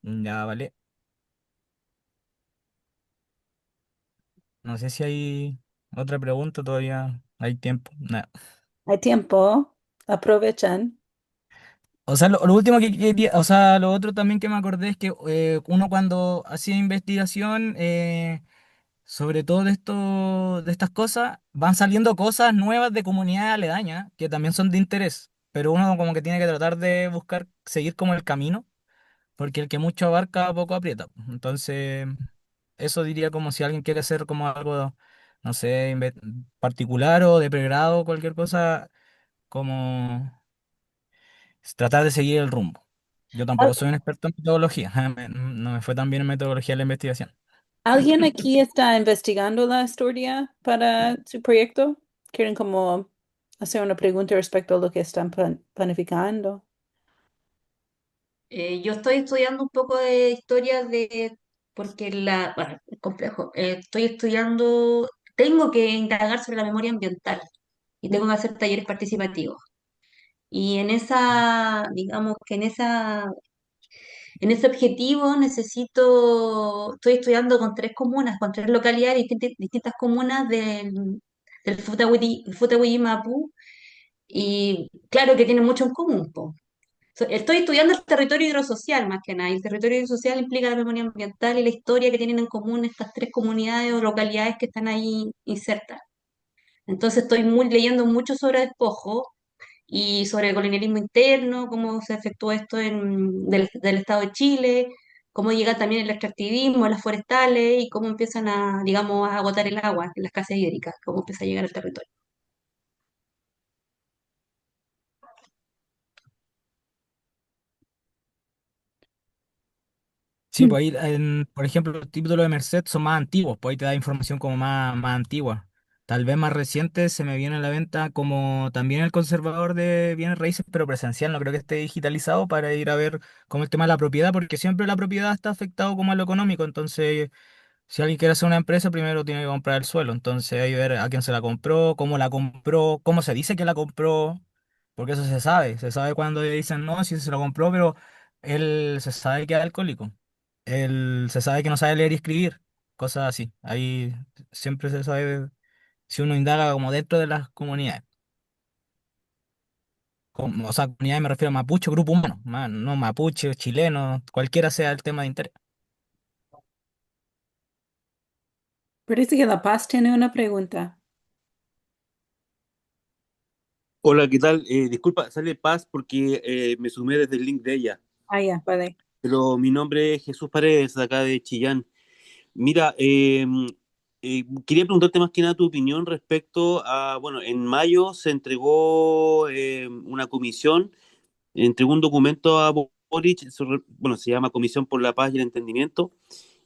Ya, vale. No sé si hay otra pregunta, todavía hay tiempo. Nada. Hay tiempo, aprovechan. O sea, lo último que quería, o sea, lo otro también que me acordé es que uno cuando hacía investigación, sobre todo de estas cosas, van saliendo cosas nuevas de comunidades aledañas que también son de interés, pero uno como que tiene que tratar de buscar, seguir como el camino, porque el que mucho abarca, poco aprieta. Entonces, eso diría como si alguien quiere hacer como algo, no sé, particular o de pregrado, cualquier cosa, como tratar de seguir el rumbo. Yo tampoco soy un experto en metodología, no me fue tan bien en metodología la investigación. ¿Alguien aquí está investigando la historia para su proyecto? ¿Quieren como hacer una pregunta respecto a lo que están planificando? Yo estoy estudiando un poco de historia porque bueno, es complejo. Estoy estudiando, tengo que indagar sobre la memoria ambiental y tengo que hacer talleres participativos. Y digamos que en ese objetivo estoy estudiando con tres comunas, con tres localidades, distintas comunas del Futahüyí Mapu, y claro que tienen mucho en común, po. Estoy estudiando el territorio hidrosocial más que nada, y el territorio hidrosocial implica la memoria ambiental y la historia que tienen en común estas tres comunidades o localidades que están ahí insertas. Entonces estoy leyendo mucho sobre despojo y sobre el colonialismo interno, cómo se efectuó esto del Estado de Chile, cómo llega también el extractivismo, las forestales y cómo empiezan a, digamos, a agotar el agua en las casas hídricas, cómo empieza a llegar al territorio. Sí, pues ahí, por ejemplo, los títulos de Merced son más antiguos, pues ahí te da información como más antigua. Tal vez más reciente se me viene a la venta como también el conservador de bienes raíces, pero presencial, no creo que esté digitalizado para ir a ver como el tema de la propiedad, porque siempre la propiedad está afectado como a lo económico, entonces si alguien quiere hacer una empresa, primero tiene que comprar el suelo. Entonces hay que ver a quién se la compró, cómo se dice que la compró, porque eso se sabe. Se sabe cuando dicen no, si se lo compró, pero él se sabe que es alcohólico. Él se sabe que no sabe leer y escribir, cosas así. Ahí siempre se sabe si uno indaga como dentro de las comunidades. O sea, comunidades me refiero a mapuche, grupo humano, no mapuche, chileno, cualquiera sea el tema de interés. Parece que La Paz tiene una pregunta. Hola, ¿qué tal? Disculpa, sale Paz porque me sumé desde el link de ella, Ah, ya, vale. pero mi nombre es Jesús Paredes, de acá de Chillán. Mira, quería preguntarte más que nada tu opinión respecto a, bueno, en mayo se entregó una comisión, entregó un documento a Boric, bueno, se llama Comisión por la Paz y el Entendimiento.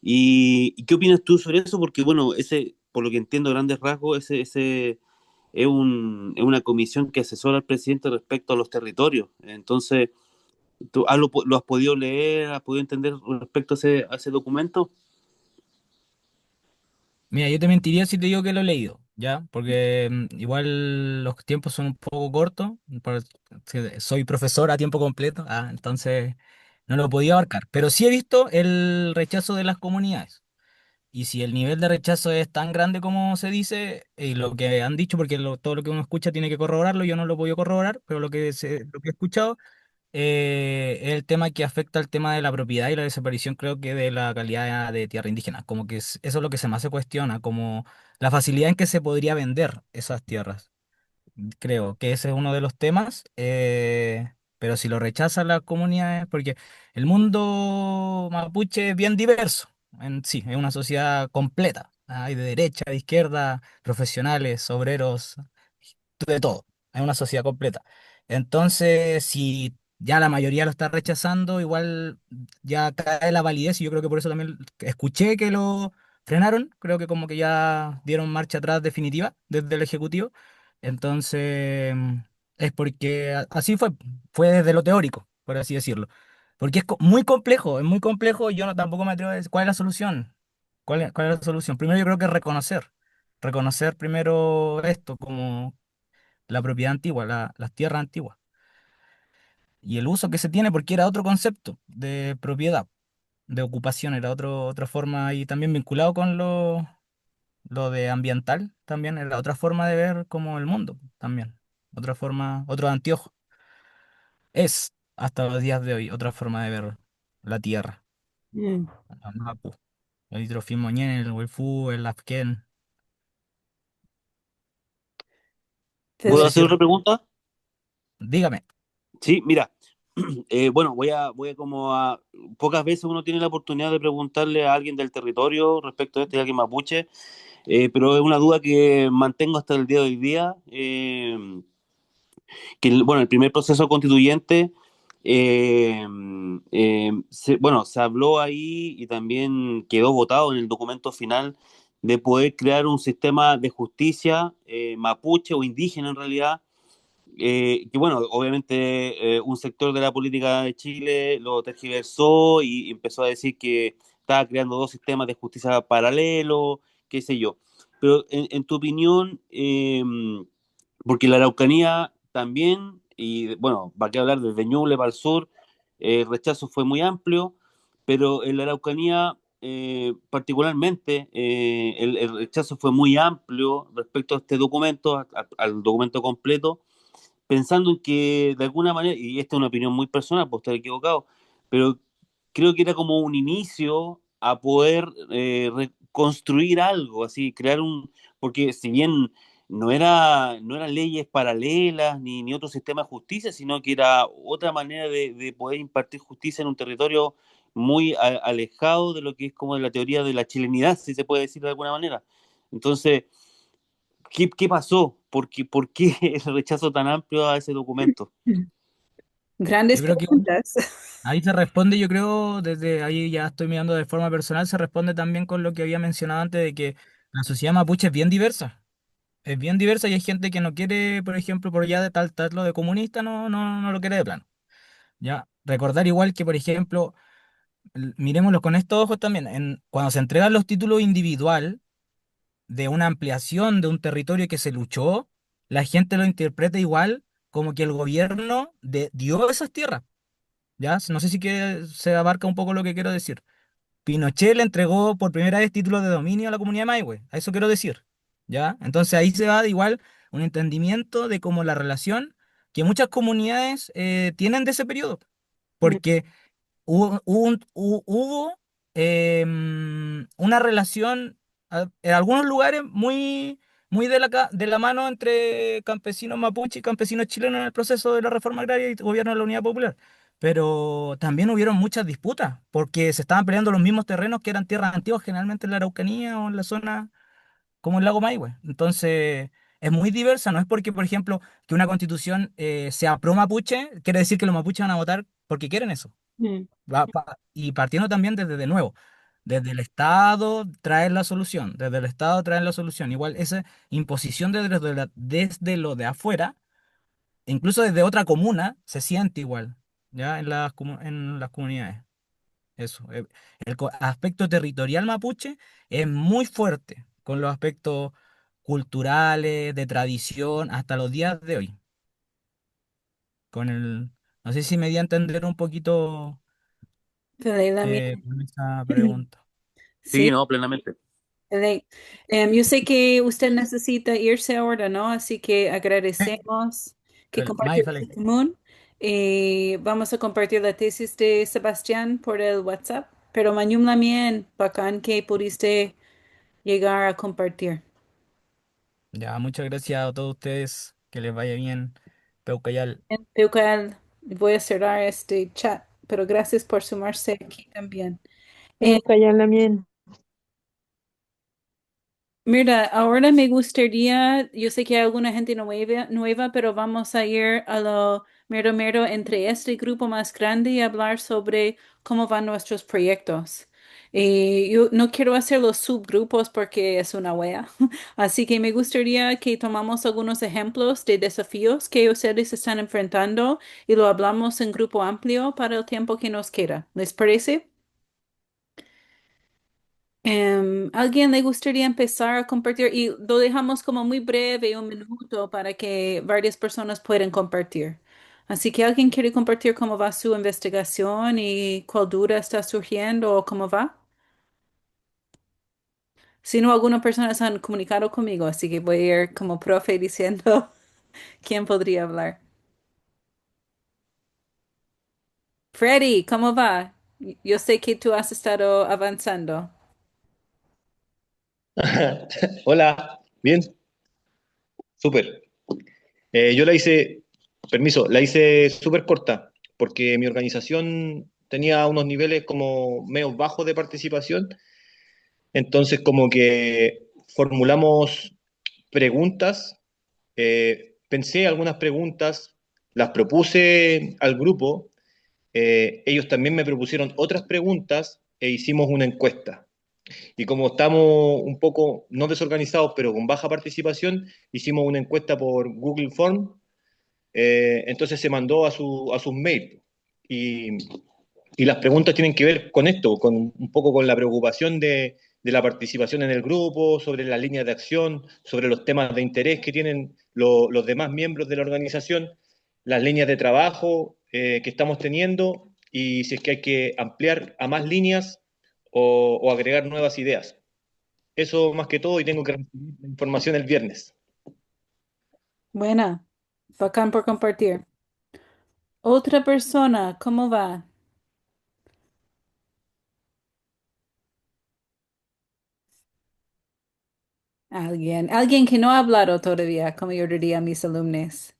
¿Y qué opinas tú sobre eso? Porque, bueno, ese, por lo que entiendo a grandes rasgos, ese es una comisión que asesora al presidente respecto a los territorios. Entonces, ¿tú lo has podido leer, has podido entender respecto a ese documento? Mira, yo te mentiría si te digo que lo he leído, ¿ya? Porque igual los tiempos son un poco cortos, soy profesor a tiempo completo, entonces no lo podía abarcar. Pero sí he visto el rechazo de las comunidades. Y si el nivel de rechazo es tan grande como se dice, y lo que han dicho, porque todo lo que uno escucha tiene que corroborarlo, yo no lo he podido corroborar, pero lo que he escuchado es el tema que afecta al tema de la propiedad y la desaparición, creo que de la calidad de tierra indígena. Como que eso es lo que se más se cuestiona, como la facilidad en que se podría vender esas tierras. Creo que ese es uno de los temas, pero si lo rechazan las comunidades, porque el mundo mapuche es bien diverso en sí, es una sociedad completa. Hay de derecha, de izquierda, profesionales, obreros, de todo. Es una sociedad completa. Entonces, si ya la mayoría lo está rechazando, igual ya cae la validez y yo creo que por eso también escuché que lo frenaron, creo que como que ya dieron marcha atrás definitiva desde el Ejecutivo. Entonces, es porque así fue desde lo teórico, por así decirlo. Porque muy complejo, es muy complejo, yo no, tampoco me atrevo a decir cuál es la solución. ¿Cuál es la solución? Primero yo creo que es reconocer primero esto como la propiedad antigua, las tierras antiguas, y el uso que se tiene porque era otro concepto de propiedad, de ocupación, era otra forma y también vinculado con lo de ambiental, también era otra forma de ver como el mundo, también, otra forma, otro anteojo. Es hasta los días de hoy otra forma de ver la tierra, Mm, la Mapu, el hidrofimo ñen, el Huelfu, el Afken. No ¿Puedo sé te- si... hacer otra pregunta? Dígame. Sí, mira, bueno, voy a como a, pocas veces uno tiene la oportunidad de preguntarle a alguien del territorio respecto a esto, a alguien mapuche, pero es una duda que mantengo hasta el día de hoy día. Bueno, el primer proceso constituyente, bueno, se habló ahí y también quedó votado en el documento final de poder crear un sistema de justicia mapuche o indígena en realidad, que bueno, obviamente un sector de la política de Chile lo tergiversó y empezó a decir que estaba creando dos sistemas de justicia paralelos, qué sé yo. Pero en tu opinión, porque la Araucanía también, y bueno, va a hablar desde Ñuble para el sur, el rechazo fue muy amplio, pero en la Araucanía particularmente el rechazo fue muy amplio respecto a este documento, al documento completo, pensando en que de alguna manera, y esta es una opinión muy personal, puedo estar equivocado, pero creo que era como un inicio a poder reconstruir algo, así, crear un, porque si bien no eran leyes paralelas ni otro sistema de justicia, sino que era otra manera de poder impartir justicia en un territorio muy alejado de lo que es como la teoría de la chilenidad, si se puede decir de alguna manera. Entonces, ¿qué pasó? ¿Por qué el rechazo tan amplio a ese documento? Grandes Yo creo que preguntas. ahí se responde, yo creo, desde ahí ya estoy mirando de forma personal, se responde también con lo que había mencionado antes de que la sociedad mapuche es bien diversa. Es bien diversa y hay gente que no quiere, por ejemplo, por ya de tal lo de comunista, no lo quiere de plano. Ya, recordar igual que, por ejemplo, miremoslo con estos ojos también, cuando se entregan los títulos individual de una ampliación de un territorio que se luchó, la gente lo interpreta igual como que el gobierno dio esas tierras. ¿Ya? No sé si que se abarca un poco lo que quiero decir. Pinochet le entregó por primera vez títulos de dominio a la comunidad de Maihue, a eso quiero decir, ¿ya? Entonces ahí se va de igual un entendimiento de cómo la relación que muchas comunidades tienen de ese periodo, porque hubo una relación en algunos lugares muy de la mano entre campesinos mapuche y campesinos chilenos en el proceso de la reforma agraria y gobierno de la Unidad Popular. Pero también hubieron muchas disputas, porque se estaban peleando los mismos terrenos que eran tierras antiguas, generalmente en la Araucanía o en la zona como el lago Maihue. Entonces, es muy diversa, no es porque, por ejemplo, que una constitución sea pro mapuche, quiere decir que los mapuches van a votar porque quieren eso. Mm. Y partiendo también desde de nuevo, desde el Estado traer la solución, desde el Estado traer la solución. Igual esa imposición desde lo de afuera, incluso desde otra comuna, se siente igual, ¿ya? En las comunidades. Eso. Aspecto territorial mapuche es muy fuerte con los aspectos culturales, de tradición, hasta los días de hoy. No sé si me di a entender un poquito Pero también, con esa pregunta. Sí, sí. no, plenamente. Yo sé que usted necesita irse ahora, ¿no? Así que agradecemos que Mai, compartió fale. en común. Vamos a compartir la tesis de Sebastián por el WhatsApp, pero mañana también, bacán que pudiste llegar a compartir. Ya, muchas gracias a todos ustedes. Que les vaya bien. Peucayal. Eucal, voy a cerrar este chat, pero gracias por sumarse aquí también. Eh, Tengo que hallar la miel. Mira, ahora me gustaría, yo sé que hay alguna gente nueva, pero vamos a ir a lo mero entre este grupo más grande y hablar sobre cómo van nuestros proyectos. Yo no quiero hacer los subgrupos porque es una wea, así que me gustaría que tomamos algunos ejemplos de desafíos que ustedes están enfrentando y lo hablamos en grupo amplio para el tiempo que nos queda. ¿Les parece? ¿Alguien le gustaría empezar a compartir? Y lo dejamos como muy breve, 1 minuto, para que varias personas puedan compartir. Así que alguien quiere compartir cómo va su investigación y cuál duda está surgiendo o cómo va. Si no, algunas personas han comunicado conmigo, así que voy a ir como profe diciendo quién podría hablar. Freddy, ¿cómo va? Yo sé que tú has estado avanzando. Hola, bien, súper. Yo la hice, permiso, la hice súper corta, porque mi organización tenía unos niveles como medio bajos de participación, entonces como que formulamos preguntas, pensé algunas preguntas, las propuse al grupo, ellos también me propusieron otras preguntas e hicimos una encuesta. Y como estamos un poco, no desorganizados, pero con baja participación, hicimos una encuesta por Google Form, entonces se mandó a sus mails. Y, y las preguntas tienen que ver con esto, con un poco con la preocupación de la participación en el grupo, sobre las líneas de acción, sobre los temas de interés que tienen los demás miembros de la organización, las líneas de trabajo que estamos teniendo y si es que hay que ampliar a más líneas o agregar nuevas ideas. Eso más que todo y tengo que recibir la información el viernes. Buena, bacán por compartir. Otra persona, ¿cómo va? Alguien que no ha hablado todavía, como yo diría a mis alumnos.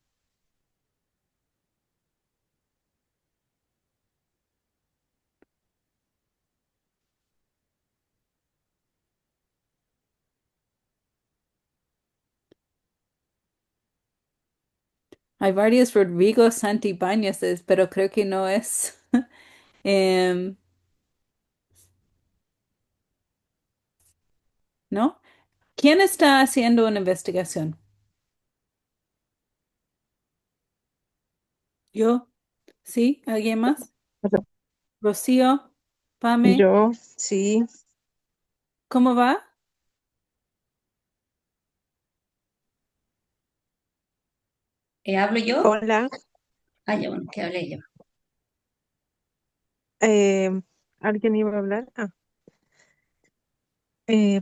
Hay varios Rodrigo Santibáñeses, pero creo que no es. Em, ¿No? ¿Quién está haciendo una investigación? ¿Yo? ¿Sí? ¿Alguien más? Rocío, Pame, Yo, sí. ¿cómo va? ¿Hablo yo? Hola. Ah, ya, bueno, que hable yo. eh, ¿Alguien iba a hablar?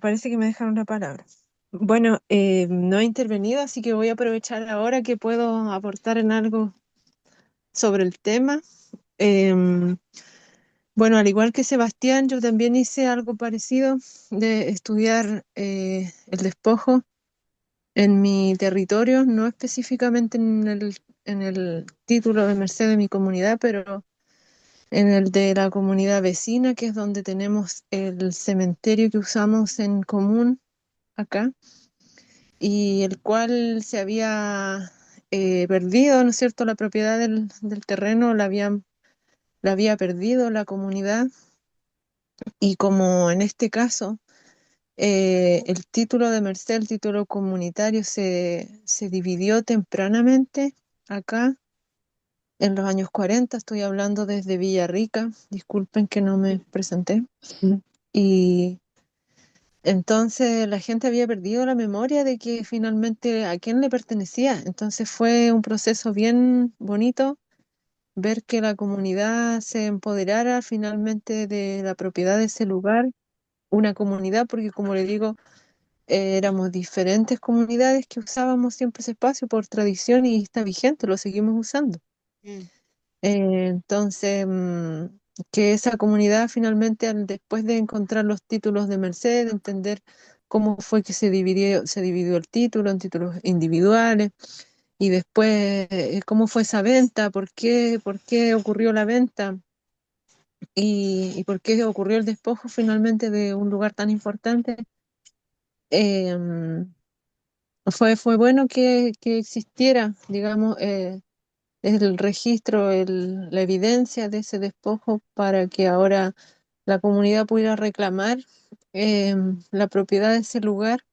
Parece que me dejaron la palabra. Bueno, no he intervenido, así que voy a aprovechar ahora que puedo aportar en algo sobre el tema. Em, bueno, al igual que Sebastián, yo también hice algo parecido de estudiar el despojo en mi territorio, no específicamente en el título de Merced de mi comunidad, pero en el de la comunidad vecina, que es donde tenemos el cementerio que usamos en común acá, y el cual se había perdido, ¿no es cierto? La propiedad del terreno la había perdido la comunidad, y como en este caso el título de Merced, el título comunitario, se dividió tempranamente acá. En los años 40, estoy hablando desde Villarrica, disculpen que no me presenté. Y entonces la gente había perdido la memoria de que finalmente a quién le pertenecía. Entonces fue un proceso bien bonito ver que la comunidad se empoderara finalmente de la propiedad de ese lugar, una comunidad, porque como le digo, éramos diferentes comunidades que usábamos siempre ese espacio por tradición y está vigente, lo seguimos usando. Mm. Entonces, que esa comunidad finalmente, después de encontrar los títulos de Merced, de entender cómo fue que se dividió el título en títulos individuales, y después cómo fue esa venta, por qué ocurrió la venta y por qué ocurrió el despojo finalmente de un lugar tan importante. em, fue bueno que existiera, digamos, el registro, la evidencia de ese despojo para que ahora la comunidad pudiera reclamar la propiedad de ese lugar,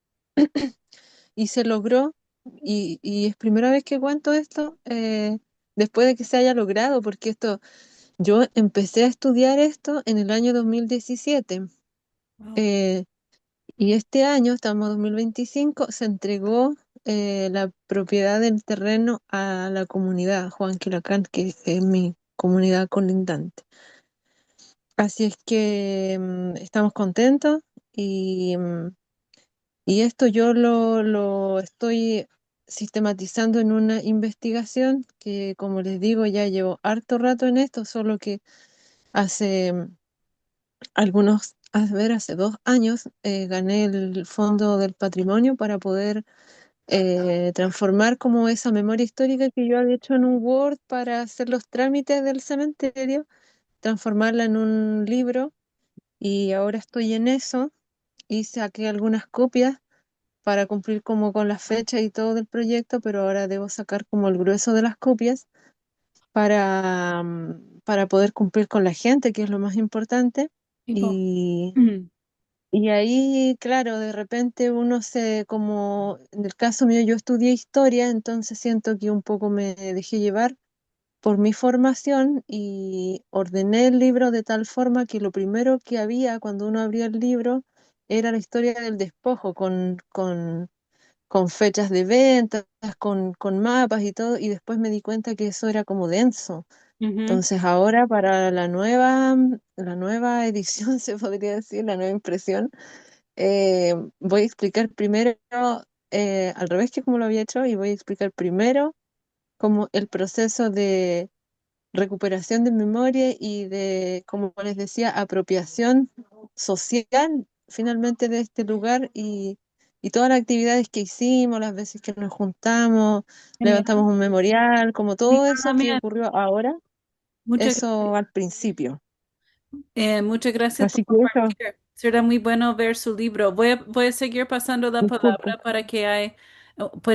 y se logró, y es primera vez que cuento esto, después de que se haya logrado, porque yo empecé a estudiar esto en el año 2017. Wow. eh, y este año, estamos en 2025, se entregó la propiedad del terreno a la comunidad Juan Quilacán, que es mi comunidad colindante. Así es que estamos contentos, y esto yo lo estoy sistematizando en una investigación que, como les digo, ya llevo harto rato en esto, solo que hace hace 2 años gané el Fondo del Patrimonio para poder transformar como esa memoria histórica que yo había hecho en un Word para hacer los trámites del cementerio, transformarla en un libro, y ahora estoy en eso, y saqué algunas copias para cumplir como con la fecha y todo del proyecto, pero ahora debo sacar como el grueso de las copias para poder cumplir con la gente, que es lo más importante. Tipo, Y, y ahí, claro, de repente como en el caso mío, yo estudié historia, entonces siento que un poco me dejé llevar por mi formación y ordené el libro de tal forma que lo primero que había cuando uno abría el libro era la historia del despojo, con fechas de ventas, con mapas y todo, y después me di cuenta que eso era como denso. ujú, Entonces ahora para la nueva edición, se podría decir, la nueva impresión, voy a explicar primero, al revés que como lo había hecho, y voy a explicar primero como el proceso de recuperación de memoria y de, como les decía, apropiación social finalmente de este lugar, y todas las actividades que hicimos, las veces que nos juntamos, levantamos genial. un memorial, como Sí, todo yo eso que también. ocurrió ahora, Muchas eso al principio. Muchas gracias por Así que eso, compartir. Será muy bueno ver su libro. Voy a seguir pasando la disculpe. palabra para que hay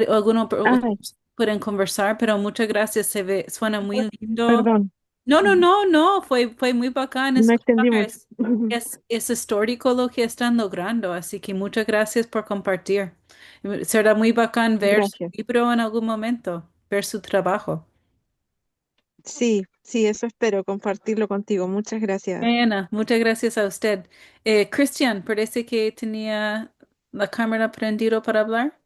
alguna Ay, pueden conversar, pero muchas gracias, suena Uy, muy lindo. perdón, No, no, no, no, fue muy bacán me escuchar. extendí mucho. Es histórico lo que están logrando, así que muchas gracias por compartir. Será muy bacán ver su Gracias. libro en algún momento, ver su trabajo. Sí, sí, eso espero, compartirlo contigo. Muchas gracias. Ana, muchas gracias a usted. Cristian, parece que tenía la cámara prendida para hablar.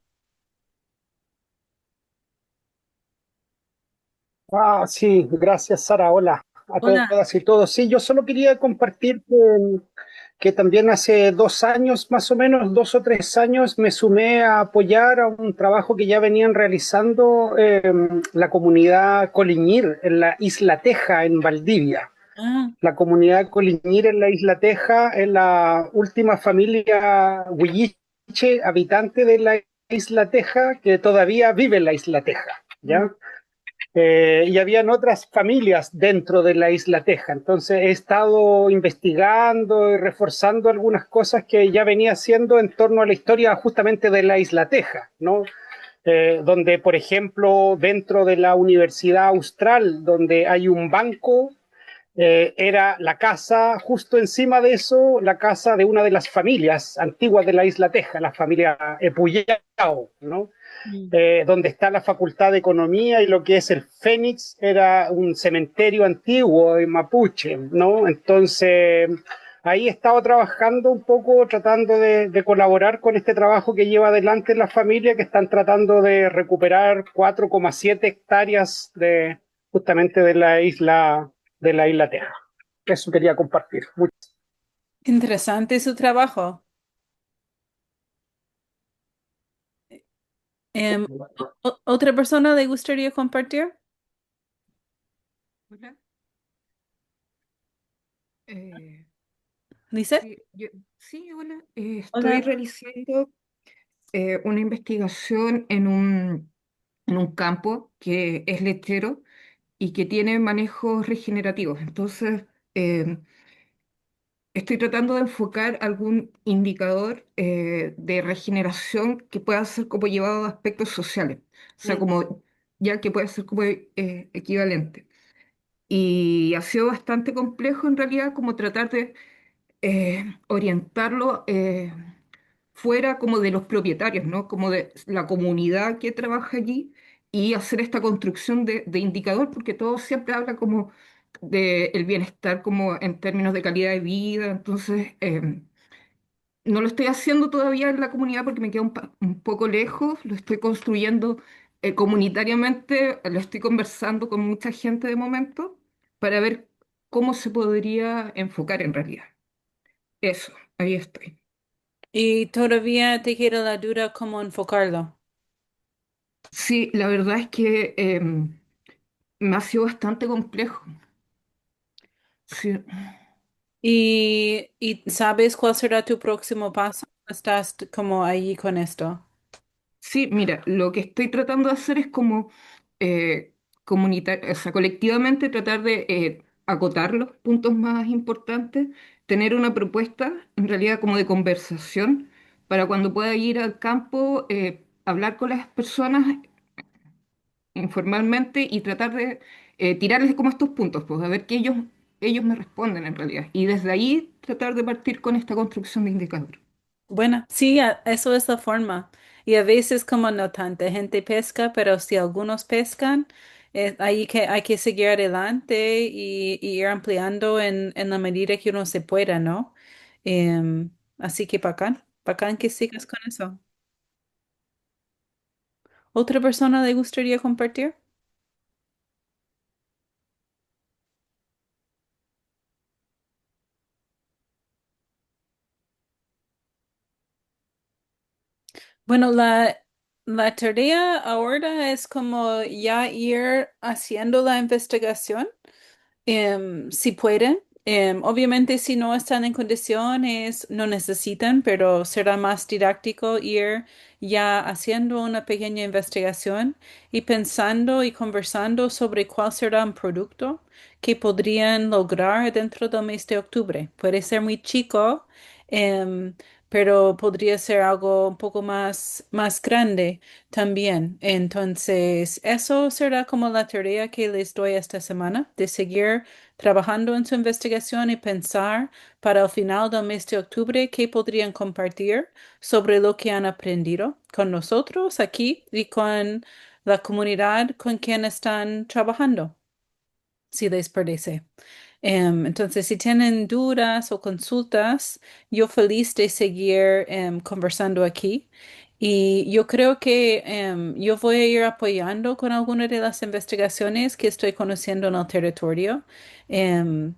Sí, gracias, Sara. Hola a Hola. todas y todos. Sí, yo solo quería compartir que también hace 2 años, más o menos, 2 o 3 años, me sumé a apoyar a un trabajo que ya venían realizando la comunidad Coliñir en la Isla Teja, en Valdivia. Ah, La comunidad Coliñir en la Isla Teja es la última familia huilliche habitante de la Isla Teja que todavía vive en la Isla Teja, mm. ¿ya? Y habían otras familias dentro de la Isla Teja. Entonces he estado investigando y reforzando algunas cosas que ya venía haciendo en torno a la historia justamente de la Isla Teja, ¿no? Donde, por ejemplo, dentro de la Universidad Austral, donde hay un banco, era la casa, justo encima de eso, la casa de una de las familias antiguas de la Isla Teja, la familia Epuyao, ¿no? Mm. Donde está la Facultad de Economía y lo que es el Fénix era un cementerio antiguo en Mapuche, ¿no? Entonces, ahí he estado trabajando un poco, tratando de colaborar con este trabajo que lleva adelante la familia, que están tratando de recuperar 4,7 hectáreas justamente de la isla Teja. Eso quería compartir. Interesante su trabajo. Em, ¿Otra persona le gustaría compartir? Hola. Eh, Dice. sí, hola. Estoy Hola. realizando una investigación en un campo que es lechero y que tiene manejos regenerativos. Entonces, eh, estoy tratando de enfocar algún indicador de regeneración que pueda ser como llevado a aspectos sociales, o sea, Mm. como ya que pueda ser como equivalente. Y ha sido bastante complejo en realidad como tratar de orientarlo fuera como de los propietarios, ¿no? Como de la comunidad que trabaja allí y hacer esta construcción de indicador, porque todo siempre habla como del bienestar como en términos de calidad de vida, entonces no lo estoy haciendo todavía en la comunidad porque me queda un poco lejos, lo estoy construyendo comunitariamente, lo estoy conversando con mucha gente de momento para ver cómo se podría enfocar en realidad. Eso, ahí estoy. Y todavía te queda la duda cómo enfocarlo. Sí, la verdad es que me ha sido bastante complejo. Sí, ¿Y sabes cuál será tu próximo paso? ¿Estás como ahí con esto? sí, mira, lo que estoy tratando de hacer es como o sea, colectivamente tratar de acotar los puntos más importantes, tener una propuesta en realidad como de conversación para cuando pueda ir al campo, hablar con las personas informalmente y tratar de tirarles como estos puntos, pues a ver que ellos me responden en realidad. Y desde ahí tratar de partir con esta construcción de indicador. Bueno, sí, eso es la forma. Y a veces como no tanta gente pesca, pero si algunos pescan, ahí que hay que seguir adelante y ir ampliando en la medida que uno se pueda, ¿no? Así que bacán, bacán que sigas con eso. ¿Otra persona le gustaría compartir? Bueno, la tarea ahora es como ya ir haciendo la investigación. Si pueden. Obviamente, si no están en condiciones, no necesitan, pero será más didáctico ir ya haciendo una pequeña investigación y pensando y conversando sobre cuál será un producto que podrían lograr dentro del mes de octubre. Puede ser muy chico, em, pero podría ser algo un poco más grande también. Entonces, eso será como la tarea que les doy esta semana, de seguir trabajando en su investigación y pensar para el final del mes de octubre qué podrían compartir sobre lo que han aprendido con nosotros aquí y con la comunidad con quien están trabajando, si les parece. Entonces, si tienen dudas o consultas, yo feliz de seguir conversando aquí. Y yo creo que yo voy a ir apoyando con algunas de las investigaciones que estoy conociendo en el territorio. Em,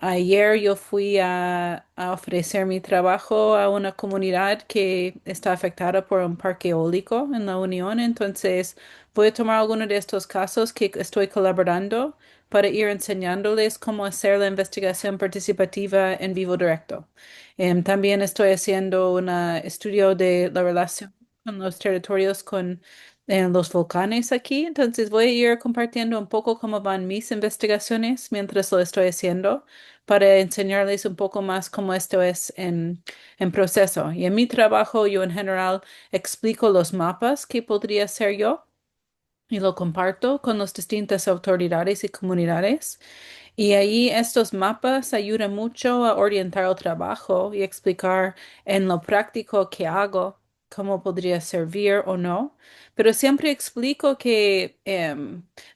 Ayer yo fui a ofrecer mi trabajo a una comunidad que está afectada por un parque eólico en la Unión. Entonces, voy a tomar algunos de estos casos que estoy colaborando para ir enseñándoles cómo hacer la investigación participativa en vivo directo. También estoy haciendo un estudio de la relación con los territorios con los volcanes aquí, entonces voy a ir compartiendo un poco cómo van mis investigaciones mientras lo estoy haciendo para enseñarles un poco más cómo esto es en proceso. Y en mi trabajo yo en general explico los mapas que podría hacer yo y lo comparto con las distintas autoridades y comunidades. Y ahí estos mapas ayudan mucho a orientar el trabajo y explicar en lo práctico qué hago, cómo podría servir o no. Pero siempre explico que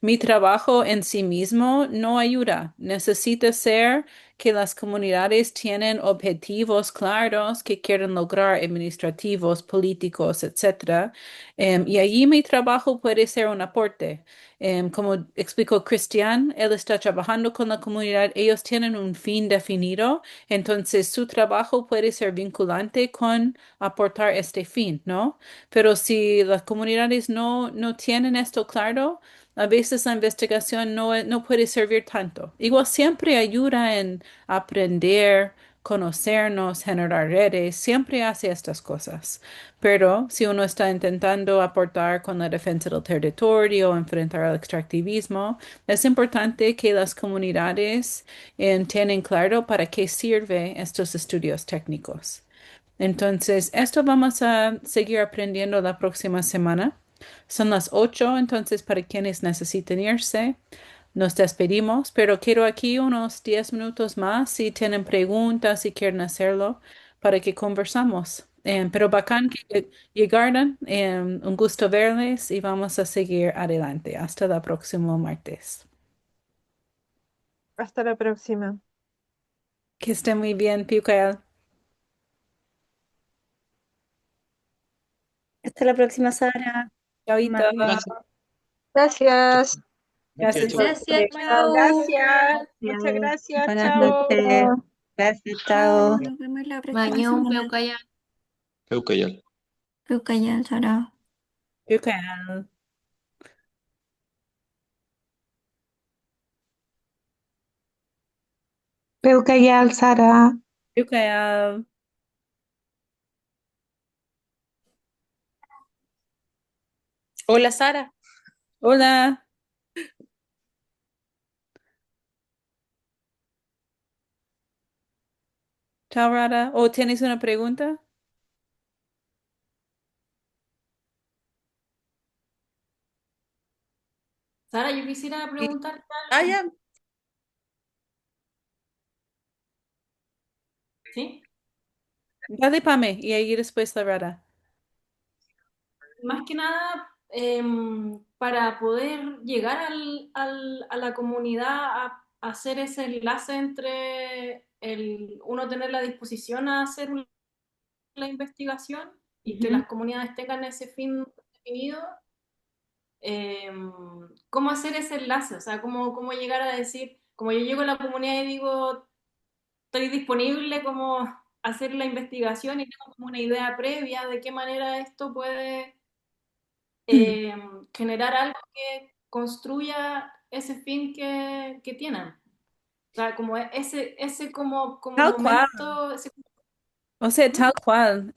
mi trabajo en sí mismo no ayuda. Necesita ser que las comunidades tienen objetivos claros que quieren lograr, administrativos, políticos, etcétera. Y allí mi trabajo puede ser un aporte. Como explicó Cristian, él está trabajando con la comunidad, ellos tienen un fin definido, entonces su trabajo puede ser vinculante con aportar este fin, ¿no? Pero si las comunidades no tienen esto claro, a veces la investigación no puede servir tanto. Igual siempre ayuda en aprender, conocernos, generar redes, siempre hace estas cosas. Pero si uno está intentando aportar con la defensa del territorio, enfrentar al extractivismo, es importante que las comunidades tengan claro para qué sirve estos estudios técnicos. Entonces, esto vamos a seguir aprendiendo la próxima semana. Son las 8, entonces para quienes necesiten irse, nos despedimos, pero quiero aquí unos 10 minutos más si tienen preguntas, si quieren hacerlo, para que conversamos. Pero bacán que llegaran, un gusto verles y vamos a seguir adelante. Hasta el próximo martes. Hasta la próxima. Que estén muy bien, Piucael. Hasta la próxima, Sara. Chauito. María. Gracias. Gracias, Gracias chao. a Gracias, ustedes. chao. Gracias. Muchas Gracias. gracias. Buenas Chao. noches. Gracias, chao. Nos vemos la próxima Mañón, semana. Peucaya. Peucayal. Creo que ya, Sara. Piucael. Peucayal, Sara. Piucael. Hola Sara, Hola. Chao, Rada. ¿O tienes una pregunta? Sara, yo quisiera sí. preguntarte Ah, algo. ya, ¿Sí? Dale, Pame, y ahí después la Rada. Más que nada, para poder llegar a la comunidad, a hacer ese enlace entre uno tener la disposición a hacer la investigación y que Ujú. las comunidades tengan ese fin definido, ¿cómo hacer ese enlace? O sea, cómo llegar a decir, como yo llego a la comunidad y digo, estoy disponible, como hacer la investigación y tengo como una idea previa de qué manera esto puede eh, generar algo que construya ese fin que tienen. O sea, como ese como Tal cual. momento, O sea, tal cual.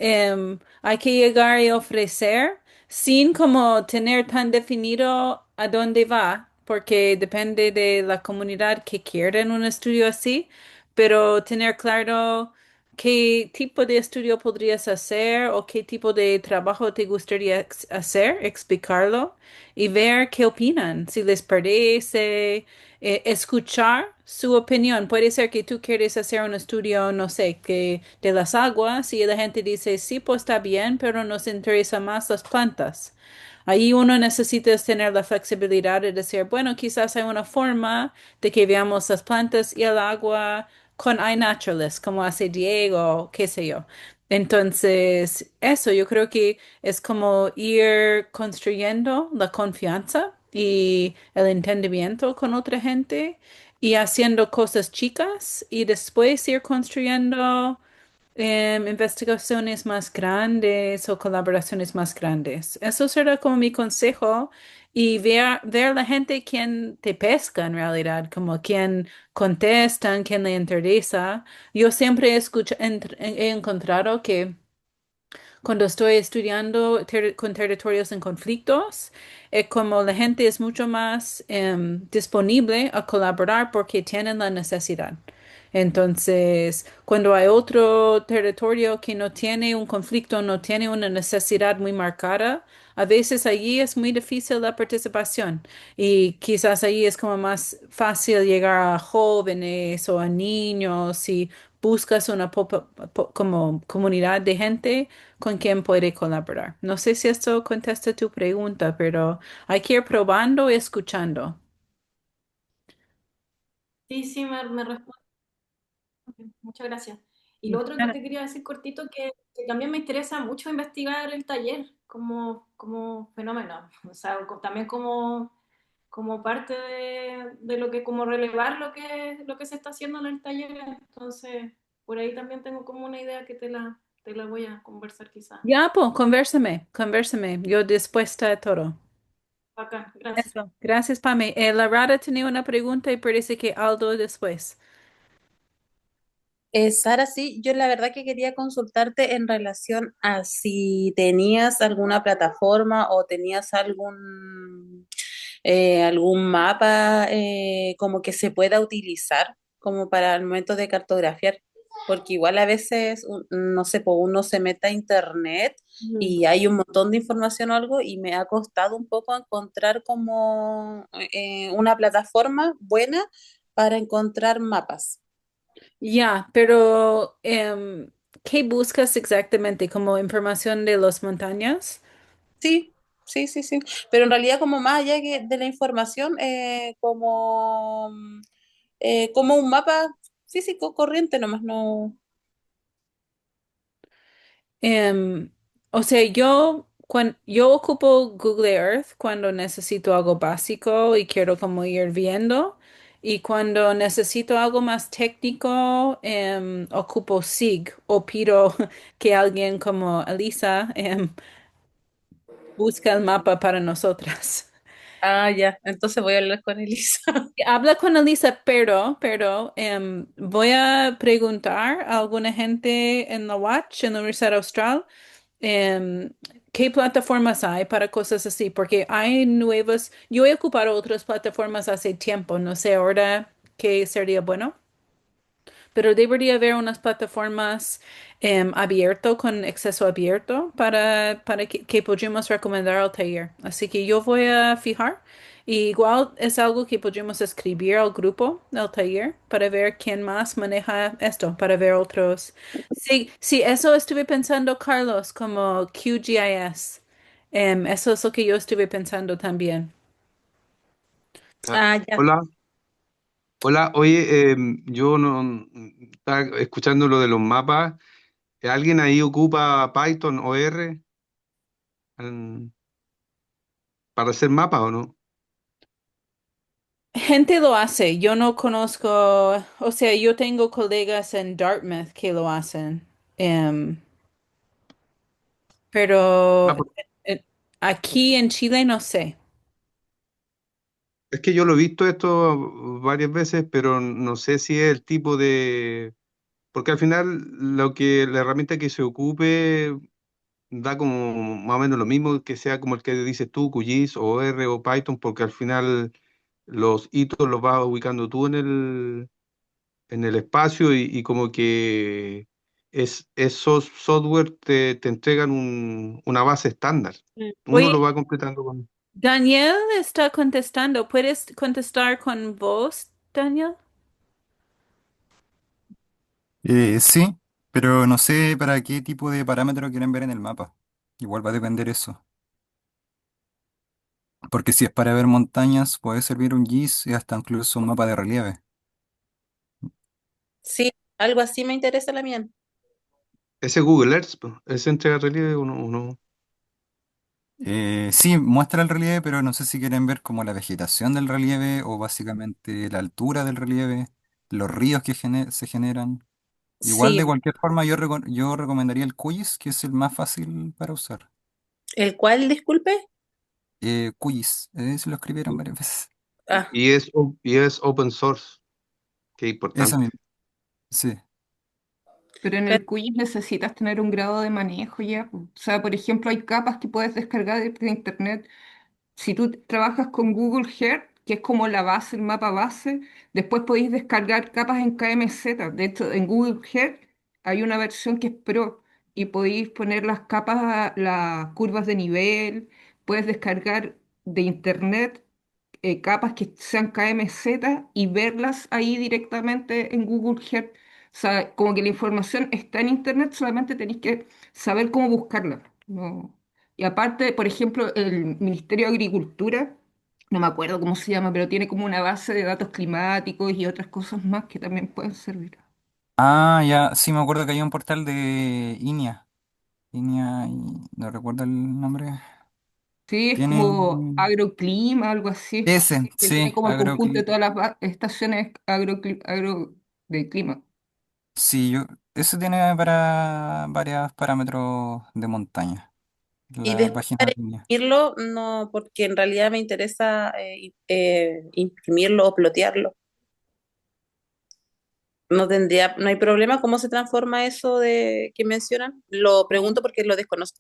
Hay que llegar y ofrecer sin como tener tan definido a dónde va, porque depende de la comunidad que quiera en un estudio así, pero tener claro qué tipo de estudio podrías hacer o qué tipo de trabajo te gustaría hacer, explicarlo y ver qué opinan, si les parece, escuchar su opinión. Puede ser que tú quieres hacer un estudio, no sé, que de las aguas y la gente dice, sí, pues está bien, pero nos interesa más las plantas. Ahí uno necesita tener la flexibilidad de decir, bueno, quizás hay una forma de que veamos las plantas y el agua con iNaturalist, como hace Diego, qué sé yo. Entonces, eso yo creo que es como ir construyendo la confianza y el entendimiento con otra gente y haciendo cosas chicas y después ir construyendo investigaciones más grandes o colaboraciones más grandes. Eso será como mi consejo y ver la gente quien te pesca en realidad, como quien contestan, quien le interesa. Yo siempre he encontrado que cuando estoy estudiando con territorios en conflictos, como la gente es mucho más disponible a colaborar porque tienen la necesidad. Entonces, cuando hay otro territorio que no tiene un conflicto, no tiene una necesidad muy marcada, a veces allí es muy difícil la participación y quizás allí es como más fácil llegar a jóvenes o a niños si buscas una como comunidad de gente con quien puede colaborar. No sé si esto contesta tu pregunta, pero hay que ir probando y escuchando. Sí, sí, me responde. Muchas gracias. Y lo otro que te quería decir cortito, que también me interesa mucho investigar el taller como fenómeno, o sea, también como parte de lo que, como relevar lo que se está haciendo en el taller. Entonces, por ahí también tengo como una idea que te la voy a conversar quizá. Ya, pues, convérsame. Yo dispuesta a todo. Acá, gracias. Eso. Gracias, Pame. La Rada tenía una pregunta y parece que Aldo después. Sara, sí, yo la verdad que quería consultarte en relación a si tenías alguna plataforma o tenías algún mapa como que se pueda utilizar como para el momento de cartografiar, porque igual a veces, no sé, pues uno se mete a internet Mm. y hay un montón de información o algo y me ha costado un poco encontrar como una plataforma buena para encontrar mapas. Ya, pero ¿qué buscas exactamente? ¿Como información de las montañas? Sí, sí, sí, sí. Pero en realidad como más allá de la información, como un mapa físico corriente nomás, no. Em, o sea, yo ocupo Google Earth cuando necesito algo básico y quiero como ir viendo. Y cuando necesito algo más técnico, ocupo SIG o pido que alguien como Elisa busque el mapa para nosotras. Ah, ya, entonces voy a hablar con Elisa. Habla con Elisa, pero voy a preguntar a alguna gente en la Watch, en la Universidad Austral, em, qué plataformas hay para cosas así, porque hay nuevas, yo he ocupado otras plataformas hace tiempo, no sé ahora qué sería bueno. Pero debería haber unas plataformas abierto, con acceso abierto, para que podamos recomendar al taller. Así que yo voy a fijar. Y igual es algo que podríamos escribir al grupo del taller para ver quién más maneja esto, para ver otros. Sí, sí, eso estuve pensando, Carlos, como QGIS. Eso es lo que yo estuve pensando también. Ah, Ah, ya. hola, hola, oye, yo no estaba escuchando lo de los mapas. ¿Alguien ahí ocupa Python o R mm, para hacer mapas o no? Gente lo hace, yo no conozco, o sea, yo tengo colegas en Dartmouth que lo hacen, em, pero Ah, pues, eh, aquí en Chile no sé. es que yo lo he visto esto varias veces, pero no sé si es el tipo de... Porque al final la herramienta que se ocupe da como más o menos lo mismo que sea como el que dices tú, QGIS o R o Python, porque al final los hitos los vas ubicando tú en el espacio y como que esos software te entregan una base estándar. Uno Oye, lo va completando con... Daniel está contestando. ¿Puedes contestar con voz, Daniel? Sí, pero no sé para qué tipo de parámetro quieren ver en el mapa. Igual va a depender eso. Porque si es para ver montañas, puede servir un GIS y hasta incluso un mapa de relieve. Sí, algo así me interesa la mía. Ese Google Earth, po, ese entrega relieve uno. Sí, muestra el relieve, pero no sé si quieren ver como la vegetación del relieve o básicamente la altura del relieve, los ríos que se generan. Igual Sí, de cualquier forma yo recomendaría el QGIS, que es el más fácil para usar. ¿el cual, disculpe? QGIS, se lo escribieron varias veces. Ah, Y es open source, que es Esa importante. misma, sí. Pero en pero- el quiz necesitas tener un grado de manejo ya, po. O sea, por ejemplo, hay capas que puedes descargar de internet. Si tú trabajas con Google Earth, que es como la base, el mapa base, después podéis descargar capas en KMZ. De hecho, en Google Earth hay una versión que es Pro y podéis poner las capas, las curvas de nivel, puedes descargar de internet capas que sean KMZ y verlas ahí directamente en Google Earth. O sea, como que la información está en internet, solamente tenéis que saber cómo buscarla. ¿No? Y aparte, por ejemplo, el Ministerio de Agricultura, no me acuerdo cómo se llama, pero tiene como una base de datos climáticos y otras cosas más que también pueden servir. Ah, ya, sí me acuerdo que hay un portal de INEA. INEA, y no recuerdo el nombre. Sí, es Tiene como agroclima, algo así, ese, que tiene sí, como el conjunto de todas las estaciones agro de clima. sí, ese tiene para varios parámetros de montaña. y La después página para de INEA. imprimirlo, no, porque en realidad me interesa imprimirlo o plotearlo. No hay problema. ¿Cómo se transforma eso de que mencionan? Lo pregunto porque lo desconozco.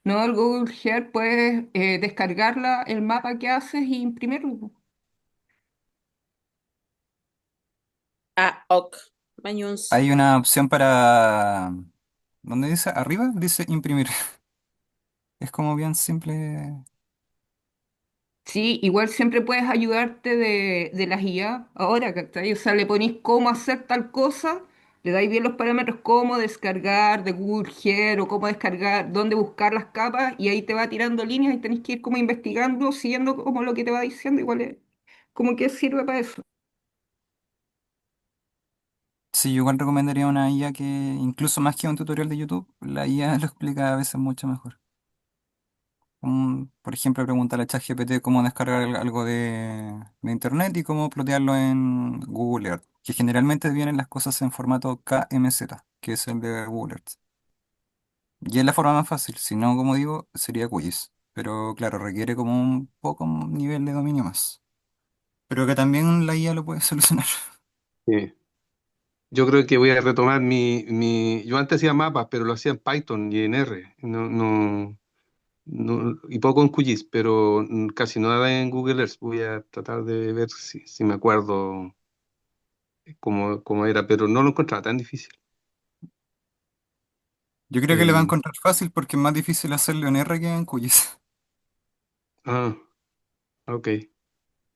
No, el Google Earth puedes descargarla, el mapa que haces y imprimirlo. Ah, ok. Mañuns. Hay una opción para... ¿Dónde dice? Arriba dice imprimir. Es como bien simple. Sí, igual siempre puedes ayudarte de las IA ahora, ¿cachai? O sea, le ponís cómo hacer tal cosa, le dais bien los parámetros, cómo descargar de Google Earth o cómo descargar, dónde buscar las capas, y ahí te va tirando líneas y tenés que ir como investigando, siguiendo como lo que te va diciendo, igual es como que sirve para eso. Sí, yo igual recomendaría una IA que, incluso más que un tutorial de YouTube, la IA lo explica a veces mucho mejor. Por ejemplo, preguntarle a ChatGPT cómo descargar algo de internet y cómo plotearlo en Google Earth, que generalmente vienen las cosas en formato KMZ, que es el de Google Earth. Y es la forma más fácil, si no, como digo, sería QGIS. Pero claro, requiere como un poco un nivel de dominio más. Pero que también la IA lo puede solucionar. Sí. Yo creo que voy a retomar Yo antes hacía mapas, pero lo hacía en Python y en R. Y poco en QGIS, pero casi nada en Google Earth. Voy a tratar de ver si me acuerdo cómo era, pero no lo encontraba tan difícil. Yo creo que le va a Em, encontrar fácil porque es más difícil hacerlo en R que en QGIS. ah, ok.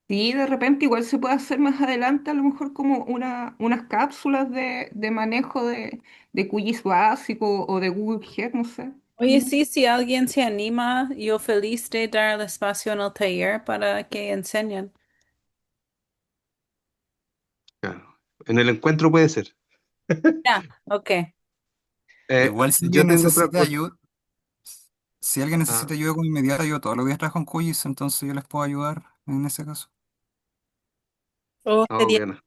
Sí, de repente igual se puede hacer más adelante, a lo mejor como unas cápsulas de manejo de QGIS básico o de Google Earth, no sé. Oye, sí, si alguien se anima, yo feliz de dar el espacio en el taller para que enseñen. Claro. En el encuentro puede ser. Ya, ok. Igual si Yo alguien tengo otra necesita cosa. ayuda, si alguien Ah, necesita ayuda con inmediata, yo todos los días trabajo en QGIS, entonces yo les puedo ayudar en ese caso. Oh, sería bueno.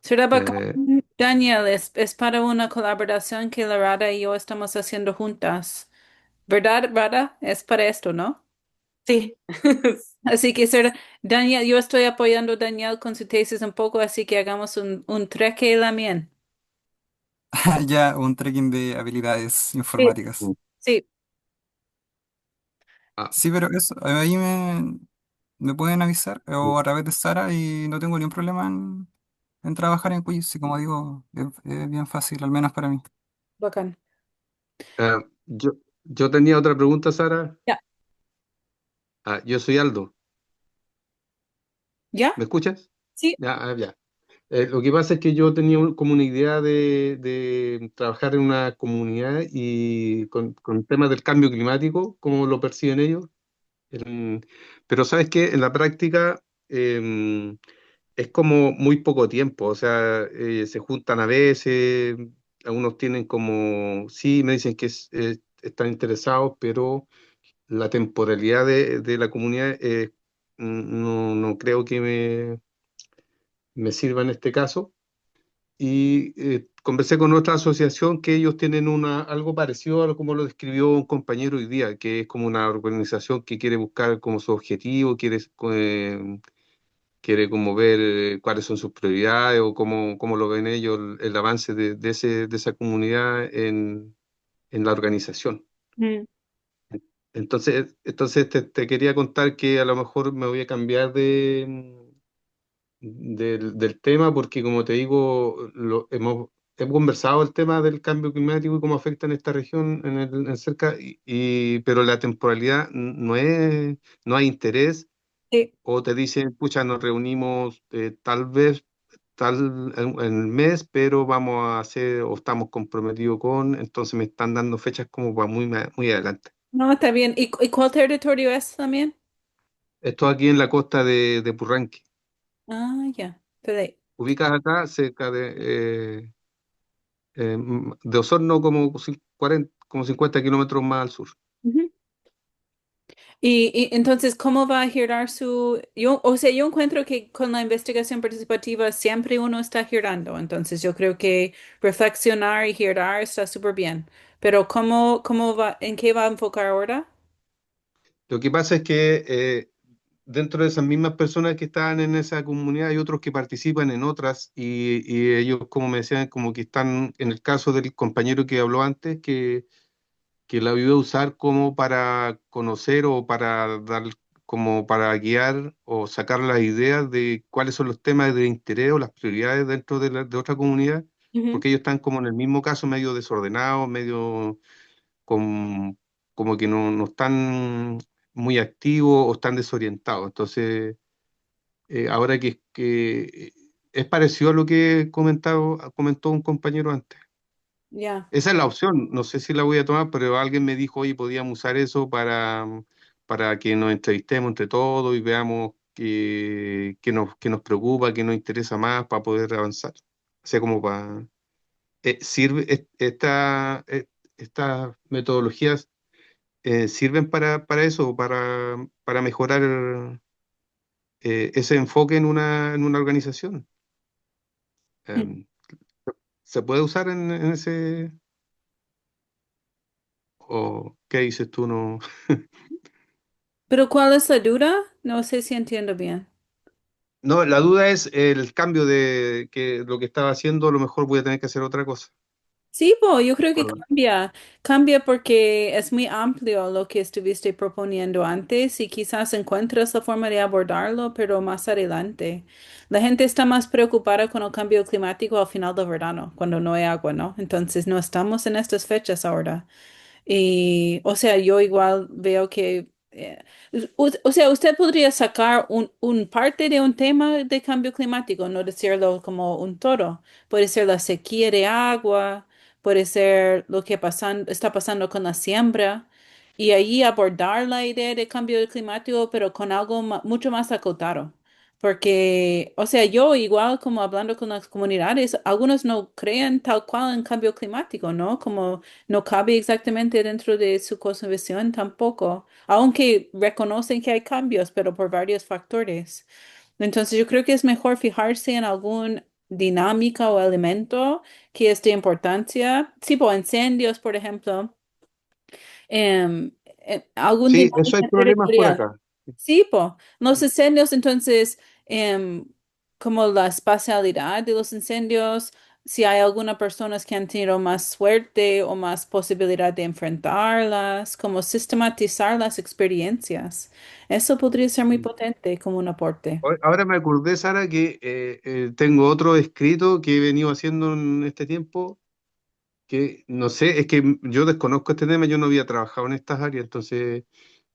Será bacán, Eh, Daniel, es para una colaboración que la Rada y yo estamos haciendo juntas. ¿Verdad, Rada? Es para esto, ¿no? sí. Así que será, Daniel, yo estoy apoyando a Daniel con su tesis un poco, así que hagamos un treque también. Ya, un trekking de habilidades Sí, informáticas. sí. ah, Sí, pero eso, ahí me pueden avisar o a través de Sara y no tengo ningún problema en trabajar en quiz, y como digo, es bien fácil, al menos para mí. Bacán. Ah, yo tenía otra pregunta, Sara. Ya. Yo soy Aldo. ¿Ya? ¿Me escuchas? Sí. Ya. Lo que pasa es que yo tenía como una idea de trabajar en una comunidad y con temas del cambio climático, como lo perciben ellos. En- pero sabes que en la práctica es como muy poco tiempo, o sea, se juntan a veces, algunos tienen como, sí, me dicen que están interesados, pero la temporalidad de la comunidad no creo que me sirva en este caso. Y conversé con otra asociación que ellos tienen algo parecido a como lo describió un compañero hoy día, que es como una organización que quiere buscar como su objetivo, quiere como ver cuáles son sus prioridades o cómo lo ven ellos el avance de esa comunidad en la organización. Mm. Entonces te quería contar que a lo mejor me voy a cambiar del tema, porque como te digo, hemos conversado el tema del cambio climático y cómo afecta en esta región, en cerca, pero la temporalidad no hay interés, Sí. o te dicen, pucha, nos reunimos tal vez, en el mes, pero vamos a hacer, o estamos comprometidos entonces me están dando fechas como para muy adelante. No, está bien. ¿Y cuál territorio es también? Esto aquí en la costa de Purranque. Ah, ya. Pero Ubicas acá cerca de Osorno como 40, como 50 kilómetros más al sur. ujú. Y entonces, ¿cómo va a girar su... o sea, yo encuentro que con la investigación participativa siempre uno está girando, entonces yo creo que reflexionar y girar está súper bien. Pero ¿cómo va, en qué va a enfocar ahora? Lo que pasa es que dentro de esas mismas personas que están en esa comunidad hay otros que participan en otras y ellos, como me decían, como que están, en el caso del compañero que habló antes, que la iba a usar como para conocer o para dar, como para guiar o sacar las ideas de cuáles son los temas de interés o las prioridades dentro de otra comunidad, Ujú. porque ellos están como en el mismo caso medio desordenados, medio com- como que no están muy activos o están desorientados. Entonces, ahora que es parecido a lo que comentó un compañero antes. Ya. Esa es la opción, no sé si la voy a tomar, pero alguien me dijo, oye, podíamos usar eso para que nos entrevistemos entre todos y veamos qué nos preocupa, qué nos interesa más para poder avanzar. O sea, como para... sirve, estas metodologías sirven para eso, para mejorar ese enfoque en una organización. Mm. Em, ¿Se puede usar en ese... o qué dices tú? No. ¿Pero cuál es la duda? No sé si entiendo bien. No, la duda es el cambio de que lo que estaba haciendo, a lo mejor voy a tener que hacer otra cosa. Sí, yo creo que Por- cambia porque es muy amplio lo que estuviste proponiendo antes y quizás encuentres la forma de abordarlo, pero más adelante. La gente está más preocupada con el cambio climático al final del verano, cuando no hay agua, ¿no? Entonces no estamos en estas fechas ahora. Y, o sea, yo igual veo que, o sea, usted podría sacar un parte de un tema de cambio climático, no decirlo como un todo. Puede ser la sequía de agua, puede ser lo que está pasando con la siembra, y ahí abordar la idea de cambio climático, pero con algo mucho más acotado. Porque, o sea, yo igual como hablando con las comunidades, algunos no creen tal cual en cambio climático, ¿no? Como no cabe exactamente dentro de su cosmovisión tampoco, aunque reconocen que hay cambios, pero por varios factores. Entonces yo creo que es mejor fijarse en algún dinámica o elemento que es de importancia, tipo incendios, por ejemplo, algún Sí, eso hay dinámica problemas por territorial. acá. Sí, los incendios, entonces, como la espacialidad de los incendios, si hay algunas personas que han tenido más suerte o más posibilidad de enfrentarlas, como sistematizar las experiencias. Eso podría ser muy potente como un aporte. Ahora me acordé, Sara, que tengo otro escrito que he venido haciendo en este tiempo, que no sé, es que yo desconozco este tema, yo no había trabajado en estas áreas, entonces,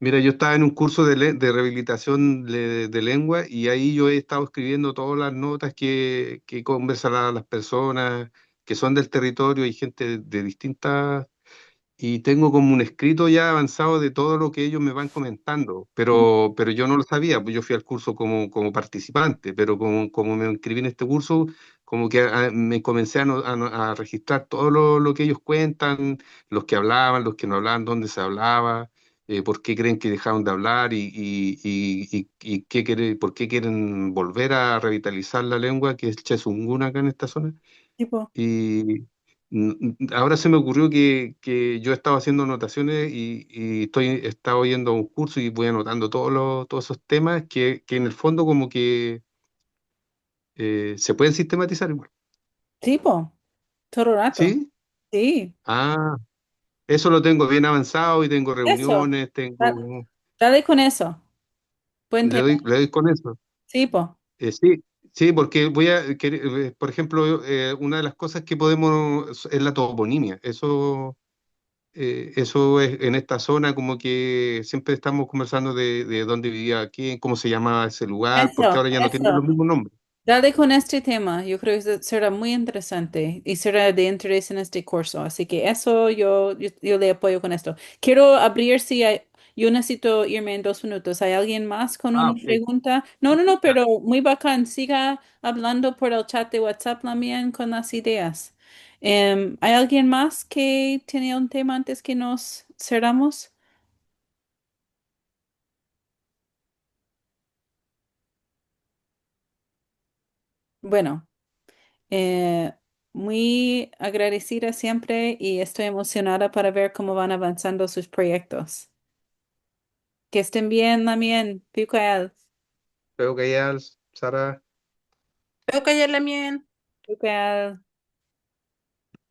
mira, yo estaba en un curso de rehabilitación de lengua y ahí yo he estado escribiendo todas las notas que conversan las personas que son del territorio y gente de distintas y tengo como un escrito ya avanzado de todo lo que ellos me van comentando, pero yo no lo sabía, pues yo fui al curso como participante, pero como me inscribí en este curso, como que me comencé a registrar todo lo que ellos cuentan, los que hablaban, los que no hablaban, dónde se hablaba, por qué creen que dejaron de hablar y por qué quieren volver a revitalizar la lengua, que es Chesungún acá en esta zona. Tipo, Y ahora se me ocurrió que yo estaba haciendo anotaciones estaba oyendo un curso y voy anotando todos esos temas que en el fondo como que se pueden sistematizar igual. tipo, todo el rato. ¿Sí? Sí, Ah, eso lo tengo bien avanzado y tengo eso. reuniones, Da- Dale con eso. Buen tema. le doy con eso. Sí, po. Sí, sí, porque por ejemplo, una de las cosas que podemos es la toponimia. Eso es en esta zona, como que siempre estamos conversando de dónde vivía quién, cómo se llamaba ese lugar, porque Eso, ahora ya no tienen los eso. mismos nombres. Dale con este tema, yo creo que será muy interesante y será de interés en este curso, así que eso yo le apoyo con esto. Quiero abrir si hay, yo necesito irme en 2 minutos. ¿Hay alguien más con Ah, una ok. pregunta? No, no, no, Ya. pero muy bacán, siga hablando por el chat de WhatsApp también con las ideas. ¿Hay alguien más que tenía un tema antes que nos cerramos? Bueno. Eh, Muy agradecida siempre y estoy emocionada para ver cómo van avanzando sus proyectos. Que estén bien también, Picuel. Creo que ya, Sara. Veo que ayer la mien. Picuel.